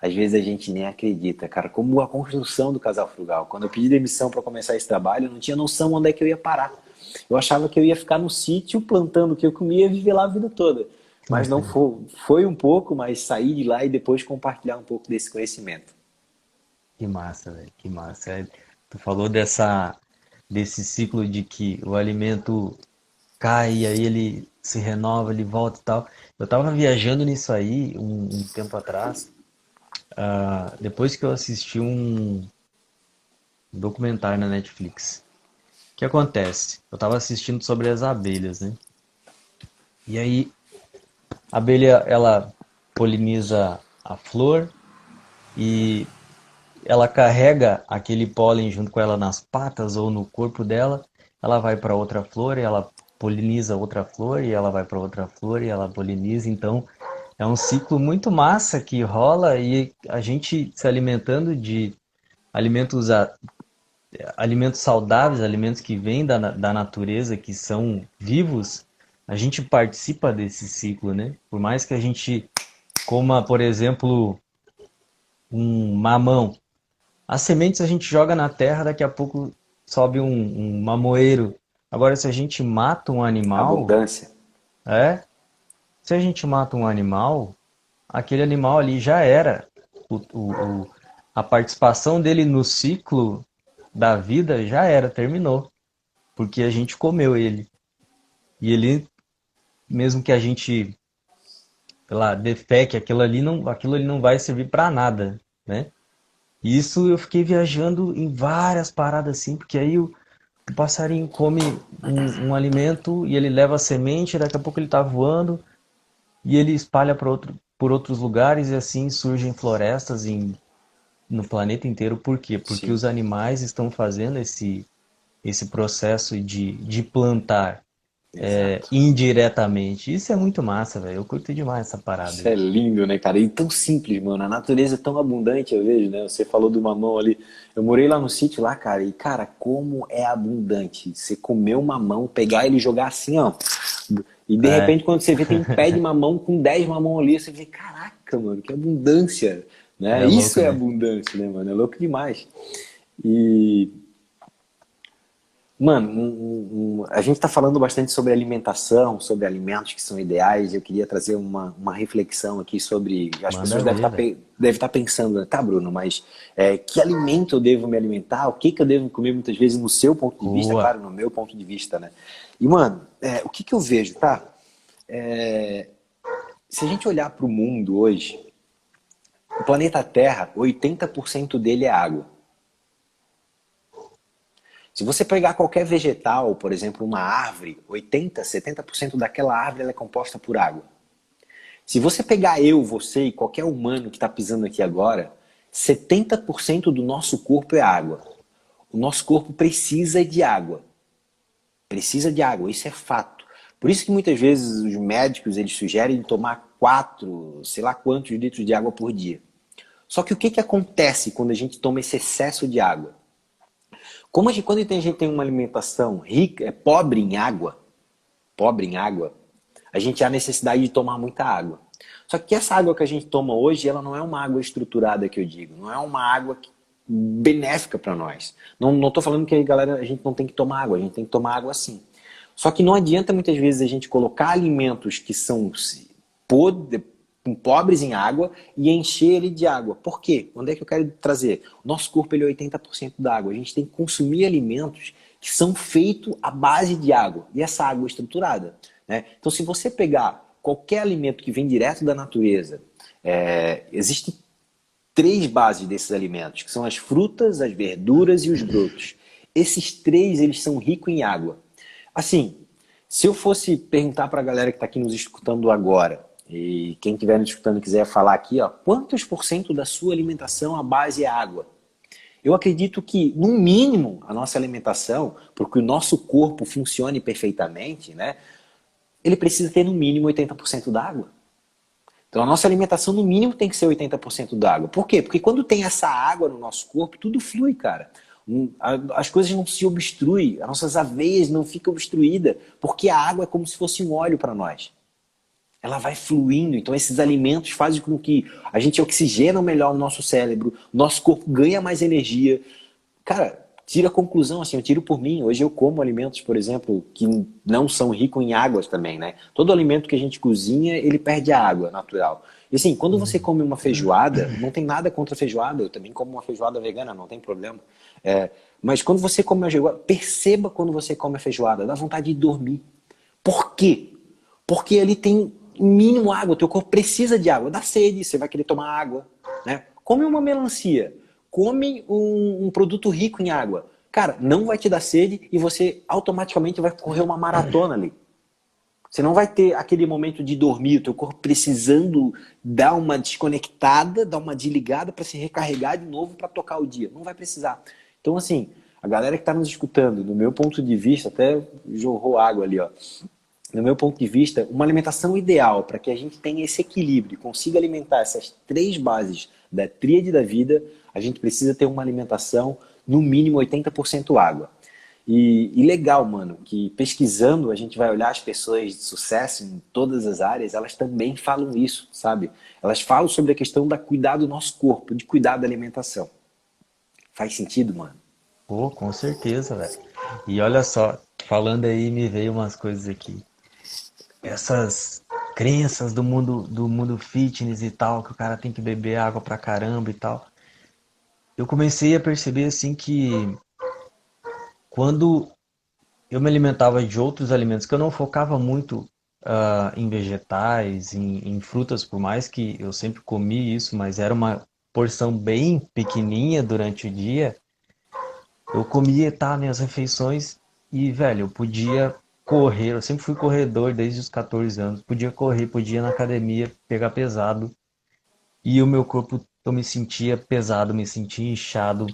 às vezes a gente nem acredita, cara. Como a construção do Casal Frugal. Quando eu pedi demissão para começar esse trabalho, eu não tinha noção onde é que eu ia parar. Eu achava que eu ia ficar no sítio plantando o que eu comia e viver lá a vida toda. Mas não foi. Foi um pouco, mas sair de lá e depois compartilhar um pouco desse conhecimento. Que massa, velho, que massa. Tu falou desse ciclo de que o alimento cai e aí ele se renova, ele volta e tal. Eu tava viajando nisso aí um tempo atrás, depois que eu assisti um documentário na Netflix. O que acontece? Eu tava assistindo sobre as abelhas, né? E aí, a abelha, ela poliniza a flor e ela carrega aquele pólen junto com ela nas patas ou no corpo dela. Ela vai para outra flor e ela poliniza outra flor e ela vai para outra flor e ela poliniza. Então, é um ciclo muito massa que rola e a gente se alimentando de alimentos, alimentos saudáveis, alimentos que vêm da natureza, que são vivos, a gente participa desse ciclo, né? Por mais que a gente coma, por exemplo, um mamão, as sementes a gente joga na terra, daqui a pouco sobe um mamoeiro. Agora, se a gente mata um animal, Abundância. é, se a gente mata um animal, aquele animal ali já era. O, o, o- a participação dele no ciclo da vida já era, terminou. Porque a gente comeu ele. E ele, mesmo que a gente, sei lá, defeque, aquilo ali não vai servir para nada, né? E isso eu fiquei viajando em várias paradas assim, porque aí o passarinho come um alimento e ele leva a semente, daqui a pouco ele está voando e ele espalha por outros lugares e assim surgem florestas no planeta inteiro. Por quê? Porque Sim. os animais estão fazendo esse processo de plantar Exato. indiretamente. Isso é muito massa, velho. Eu curto demais essa parada Isso aí. é lindo, né, cara? E tão simples, mano. A natureza é tão abundante, eu vejo, né? Você falou do mamão ali. Eu morei lá no sítio, lá, cara, e, cara, como é abundante. Você comer um mamão, pegar ele e jogar assim, ó. E de É, repente, quando você vê, tem um pé de mamão com 10 mamão ali, você vê, caraca, mano, que abundância, né? é Isso louco, é né? abundância, né, mano? É louco demais. E mano, a gente está falando bastante sobre alimentação, sobre alimentos que são ideais. Eu queria trazer uma reflexão aqui sobre. As Manda pessoas ver, velho. devem estar pensando, tá, Bruno, mas que alimento eu devo me alimentar? O que, que eu devo comer muitas vezes no seu ponto de vista? Boa. Claro, no meu ponto de vista, né? E, mano, o que, que eu vejo, tá? Se a gente olhar para o mundo hoje, o planeta Terra, 80% dele é água. Se você pegar qualquer vegetal, por exemplo, uma árvore, 80, 70% daquela árvore ela é composta por água. Se você pegar eu, você e qualquer humano que está pisando aqui agora, 70% do nosso corpo é água. O nosso corpo precisa de água. Precisa de água, isso é fato. Por isso que muitas vezes os médicos eles sugerem tomar 4, sei lá quantos litros de água por dia. Só que o que acontece quando a gente toma esse excesso de água? Quando a gente tem uma alimentação rica, pobre em água, a gente há necessidade de tomar muita água. Só que essa água que a gente toma hoje, ela não é uma água estruturada que eu digo, não é uma água benéfica para nós. Não estou falando que a gente não tem que tomar água, a gente tem que tomar água sim. Só que não adianta muitas vezes a gente colocar alimentos que são pobres em água e encher ele de água. Por quê? Onde é que eu quero trazer? O nosso corpo ele é 80% d'água. A gente tem que consumir alimentos que são feitos à base de água. E essa água é estruturada. Né? Então, se você pegar qualquer alimento que vem direto da natureza, existem 3 bases desses alimentos, que são as frutas, as verduras e os brotos. Esses 3, eles são ricos em água. Assim, se eu fosse perguntar para a galera que está aqui nos escutando agora, e quem estiver nos escutando e quiser falar aqui, ó, quantos por cento da sua alimentação a base é água? Eu acredito que, no mínimo, a nossa alimentação, para que o nosso corpo funcione perfeitamente, né, ele precisa ter no mínimo 80% d'água. Então a nossa alimentação, no mínimo, tem que ser 80% d'água. Por quê? Porque quando tem essa água no nosso corpo, tudo flui, cara. As coisas não se obstruem, as nossas veias não ficam obstruídas, porque a água é como se fosse um óleo para nós. Ela vai fluindo, então esses alimentos fazem com que a gente oxigena melhor o nosso cérebro, nosso corpo ganha mais energia. Cara, tira a conclusão, assim, eu tiro por mim. Hoje eu como alimentos, por exemplo, que não são ricos em águas também, né? Todo alimento que a gente cozinha, ele perde a água natural. E assim, quando você come uma feijoada, não tem nada contra a feijoada, eu também como uma feijoada vegana, não tem problema. Mas quando você come uma feijoada, perceba quando você come a feijoada, dá vontade de dormir. Por quê? Porque ali tem mínimo água, o teu corpo precisa de água, dá sede, você vai querer tomar água, né? Come uma melancia, come um produto rico em água. Cara, não vai te dar sede e você automaticamente vai correr uma maratona ali. Você não vai ter aquele momento de dormir, o teu corpo precisando dar uma desconectada, dar uma desligada para se recarregar de novo para tocar o dia. Não vai precisar. Então, assim, a galera que está nos escutando, no meu ponto de vista, até jorrou água ali, ó. No meu ponto de vista, uma alimentação ideal para que a gente tenha esse equilíbrio, consiga alimentar essas 3 bases da tríade da vida, a gente precisa ter uma alimentação no mínimo 80% água. E legal, mano, que pesquisando a gente vai olhar as pessoas de sucesso em todas as áreas, elas também falam isso, sabe? Elas falam sobre a questão da cuidar do nosso corpo, de cuidar da alimentação. Faz sentido, mano? Pô, com certeza, velho. E olha só, falando aí, me veio umas coisas aqui. Essas crenças do mundo fitness e tal, que o cara tem que beber água pra caramba e tal. Eu comecei a perceber assim que quando eu me alimentava de outros alimentos, que eu não focava muito em vegetais, em frutas, por mais que eu sempre comi isso, mas era uma porção bem pequenininha durante o dia. Eu comia, tá, minhas refeições e, velho, eu podia correr, eu sempre fui corredor desde os 14 anos, podia correr, podia ir na academia, pegar pesado e o meu corpo, eu me sentia pesado, me sentia inchado,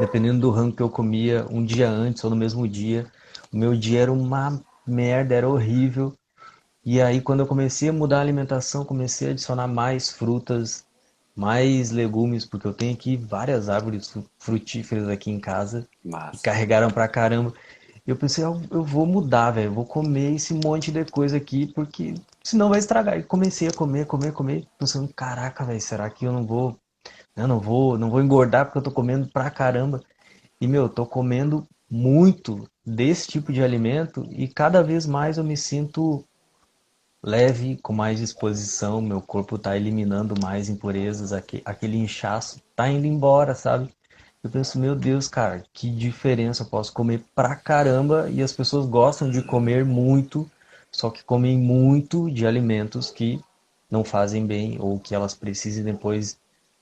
dependendo do rango que eu comia, um dia antes ou no mesmo dia, o meu dia era uma merda, era horrível. E aí, quando eu comecei a mudar a alimentação, comecei a adicionar mais frutas, mais legumes, porque eu tenho aqui várias árvores frutíferas aqui em casa que Massa. carregaram pra caramba. Eu pensei, eu vou mudar, velho, eu vou comer esse monte de coisa aqui, porque senão vai estragar. E comecei a comer, comer, comer, pensando, caraca, velho, será que eu não vou engordar porque eu tô comendo pra caramba? E, meu, tô comendo muito desse tipo de alimento e cada vez mais eu me sinto leve, com mais disposição, meu corpo tá eliminando mais impurezas, aquele inchaço tá indo embora, sabe? Eu penso, meu Deus, cara, que diferença, eu posso comer pra caramba e as pessoas gostam de comer muito, só que comem muito de alimentos que não fazem bem ou que elas precisem depois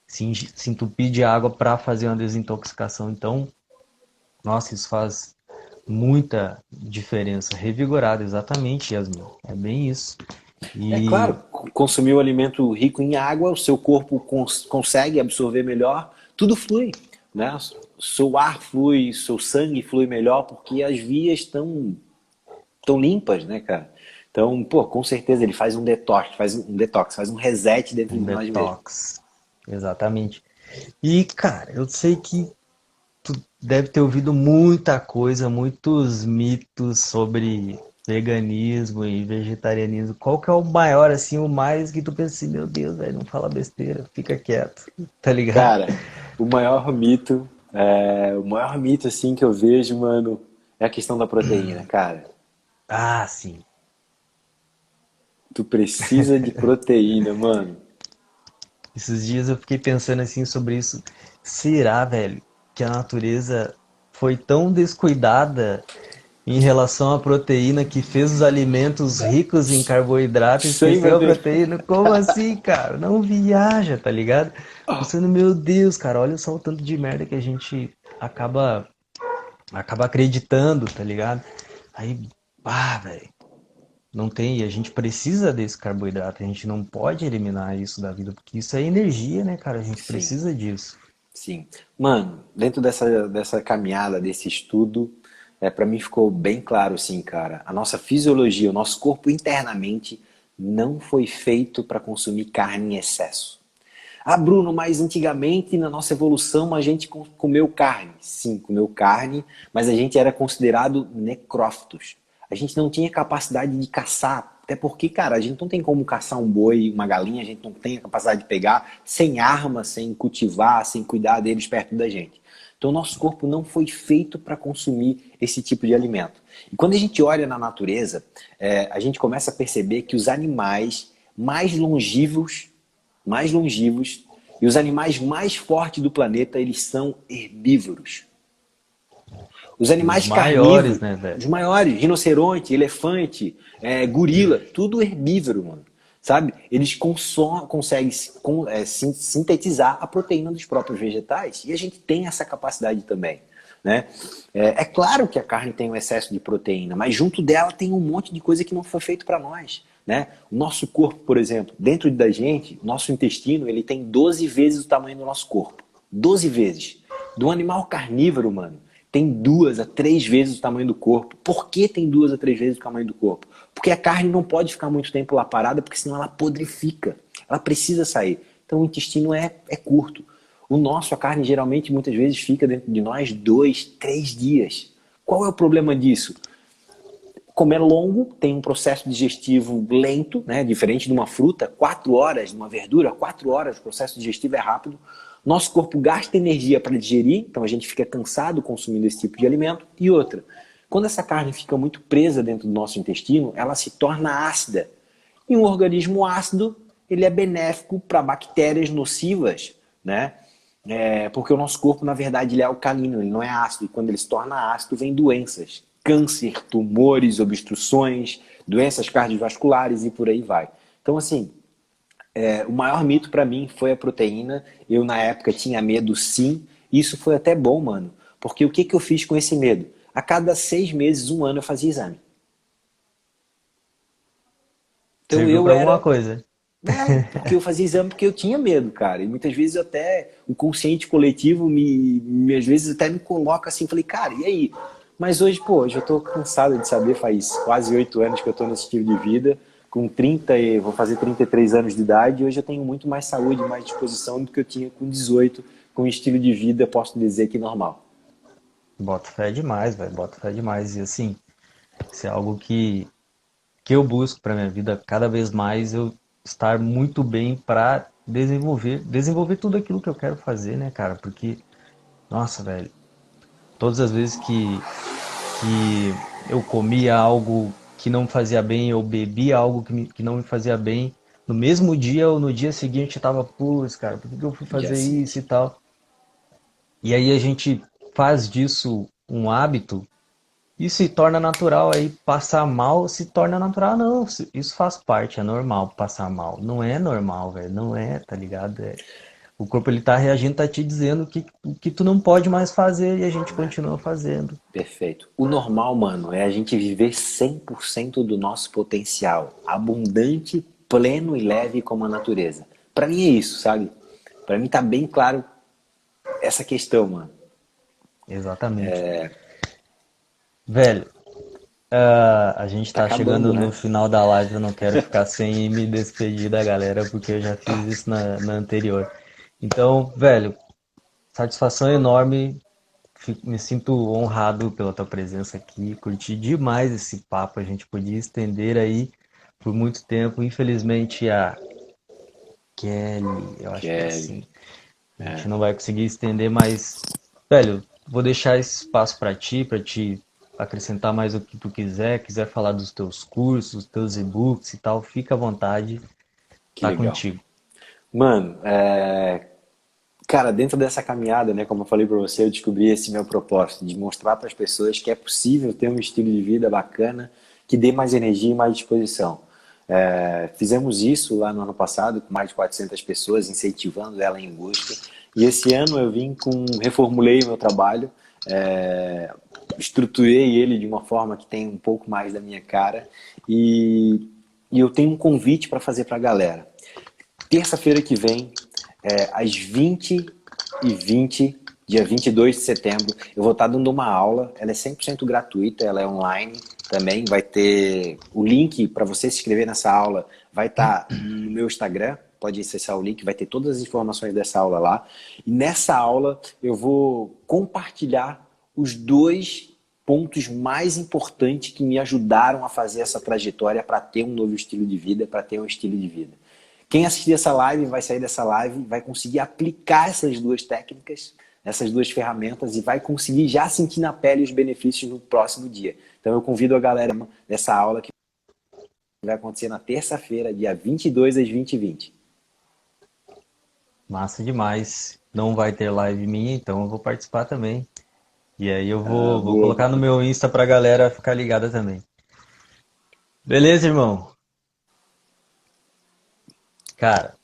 se entupir de água para fazer uma desintoxicação. Então, nossa, isso faz muita diferença. Revigorado, exatamente, Yasmin. É bem isso. É E claro, consumir o alimento rico em água, o seu corpo consegue absorver melhor, tudo flui, né? Seu ar flui, seu sangue flui melhor porque as vias estão limpas, né, cara? Então, pô, com certeza ele faz um reset dentro um de nós mesmos. detox. Exatamente. E, cara, eu sei que tu deve ter ouvido muita coisa, muitos mitos sobre veganismo e vegetarianismo. Qual que é o maior, assim, o mais que tu pensa assim, meu Deus, velho, não fala besteira, fica quieto, tá ligado? Cara, o maior mito assim que eu vejo, mano, é a questão da proteína, cara. Ah, sim. Tu precisa de proteína, mano. Esses dias eu fiquei pensando assim sobre isso. Será, velho, que a natureza foi tão descuidada em relação à proteína que fez os alimentos ricos em carboidrato e Sem esqueceu a proteína. proteína? Como assim, cara? Não viaja, tá ligado? Pensando, meu Deus, cara, olha só o tanto de merda que a gente acaba acreditando, tá ligado? Aí, velho, não tem, e a gente precisa desse carboidrato, a gente não pode eliminar isso da vida, porque isso é energia, né, cara? A gente Sim, precisa disso. sim. Mano, dentro dessa caminhada, desse estudo, para mim ficou bem claro, assim, cara. A nossa fisiologia, o nosso corpo internamente não foi feito para consumir carne em excesso. Ah, Bruno, mas antigamente na nossa evolução a gente comeu carne. Sim, comeu carne, mas a gente era considerado necrófitos. A gente não tinha capacidade de caçar, até porque, cara, a gente não tem como caçar um boi, uma galinha, a gente não tem a capacidade de pegar sem arma, sem cultivar, sem cuidar deles perto da gente. Então, o nosso corpo não foi feito para consumir esse tipo de alimento. E quando a gente olha na natureza, a gente começa a perceber que os animais mais longevos e os animais mais fortes do planeta, eles são herbívoros. Os E os animais maiores, carnívoros, né, velho? os maiores, rinoceronte, elefante, gorila, tudo herbívoro, mano. Sabe? Eles conseguem sintetizar a proteína dos próprios vegetais e a gente tem essa capacidade também. Né? É claro que a carne tem um excesso de proteína, mas junto dela tem um monte de coisa que não foi feito para nós. Né? O nosso corpo, por exemplo, dentro da gente, o nosso intestino, ele tem 12 vezes o tamanho do nosso corpo. 12 vezes. Do animal carnívoro, mano, tem 2 a 3 vezes o tamanho do corpo. Por que tem 2 a 3 vezes o tamanho do corpo? Porque a carne não pode ficar muito tempo lá parada, porque senão ela podrifica. Ela precisa sair. Então o intestino é curto. O nosso, a carne, geralmente, muitas vezes fica dentro de nós 2, 3 dias. Qual é o problema disso? Como é longo, tem um processo digestivo lento, né? Diferente de uma fruta, 4 horas, de uma verdura, 4 horas, o processo digestivo é rápido. Nosso corpo gasta energia para digerir, então a gente fica cansado consumindo esse tipo de alimento. E outra, quando essa carne fica muito presa dentro do nosso intestino, ela se torna ácida. E um organismo ácido, ele é benéfico para bactérias nocivas, né? Porque o nosso corpo, na verdade, ele é alcalino, ele não é ácido. E quando ele se torna ácido, vem doenças. Câncer, tumores, obstruções, doenças cardiovasculares e por aí vai. Então, assim, o maior mito para mim foi a proteína. Eu, na época, tinha medo, sim. Isso foi até bom, mano. Porque o que, que eu fiz com esse medo? A cada 6 meses, um ano, eu fazia exame. Então, Serviu eu pra alguma era coisa. porque eu fazia exame porque eu tinha medo, cara. E muitas vezes até o consciente coletivo às vezes até me coloca assim, falei, cara, e aí? Mas hoje, pô, hoje eu tô cansado de saber, faz quase 8 anos que eu tô nesse estilo de vida, com 30, vou fazer 33 anos de idade, e hoje eu tenho muito mais saúde, mais disposição do que eu tinha com 18, com um estilo de vida, posso dizer que normal. Boto fé demais, velho. Boto fé demais. E assim, isso é algo que eu busco pra minha vida cada vez mais eu estar muito bem pra desenvolver tudo aquilo que eu quero fazer, né, cara? Porque, nossa, velho, todas as vezes que eu comia algo que não me fazia bem, eu bebia algo que não me fazia bem, no mesmo dia ou no dia seguinte eu tava, putz, cara, por que que eu fui Dia fazer isso e seguinte. tal? E aí a gente faz disso um hábito e se torna natural. Aí passar mal se torna natural. Não, isso faz parte, é normal passar mal. Não é normal, velho, não é, tá ligado? O corpo ele tá reagindo, tá te dizendo o que tu não pode mais fazer e a gente continua fazendo. Perfeito. O normal, mano, é a gente viver 100% do nosso potencial, abundante, pleno e leve como a natureza. Pra mim é isso, sabe? Pra mim tá bem claro essa questão, mano. Exatamente. Velho, a gente Tá tá chegando acabando, no né? final da live, eu não quero ficar sem me despedir da galera, porque eu já fiz isso na anterior. Então, velho, satisfação enorme. Me sinto honrado pela tua presença aqui. Curti demais esse papo. A gente podia estender aí por muito tempo. Infelizmente, a Kelly, eu acho que é Kelly. assim. A gente não vai conseguir estender, mas, velho, vou deixar esse espaço para te acrescentar mais o que tu quiser. Quiser falar dos teus cursos, dos teus e-books e tal, fica à vontade. Que Tá legal. contigo. Mano, cara, dentro dessa caminhada, né, como eu falei pra você, eu descobri esse meu propósito de mostrar para as pessoas que é possível ter um estilo de vida bacana, que dê mais energia e mais disposição. Fizemos isso lá no ano passado com mais de 400 pessoas, incentivando ela em busca. E esse ano eu vim reformulei o meu trabalho, é, estruturei ele de uma forma que tem um pouco mais da minha cara e eu tenho um convite para fazer para a galera. Terça-feira que vem, às 20h20, dia 22 de setembro, eu vou estar dando uma aula. Ela é 100% gratuita, ela é online também. Vai ter o link para você se inscrever nessa aula, vai estar no meu Instagram. Pode acessar o link, vai ter todas as informações dessa aula lá. E nessa aula eu vou compartilhar os dois pontos mais importantes que me ajudaram a fazer essa trajetória para ter um novo estilo de vida, para ter um estilo de vida. Quem assistir essa live vai sair dessa live, vai conseguir aplicar essas duas técnicas, essas duas ferramentas e vai conseguir já sentir na pele os benefícios no próximo dia. Então eu convido a galera dessa aula que vai acontecer na terça-feira, dia 22 às 20h20. Massa demais. Não vai ter live minha, então eu vou participar também. E aí eu Ah, vou boa, colocar no mano. meu Insta pra galera ficar ligada também. Beleza, irmão? Cara,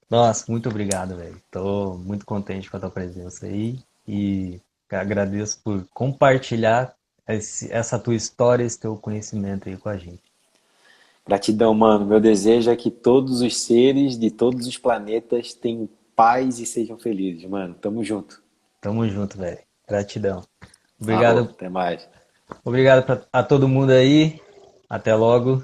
nossa, muito obrigado, velho. Tô muito contente com a tua presença aí e agradeço por compartilhar essa tua história, esse teu conhecimento aí com a gente. Gratidão, mano. Meu desejo é que todos os seres de todos os planetas tenham paz e sejam felizes, mano. Tamo junto. Tamo junto, velho. Gratidão. Falou, Obrigado, até mais. obrigado a todo mundo aí. Até logo.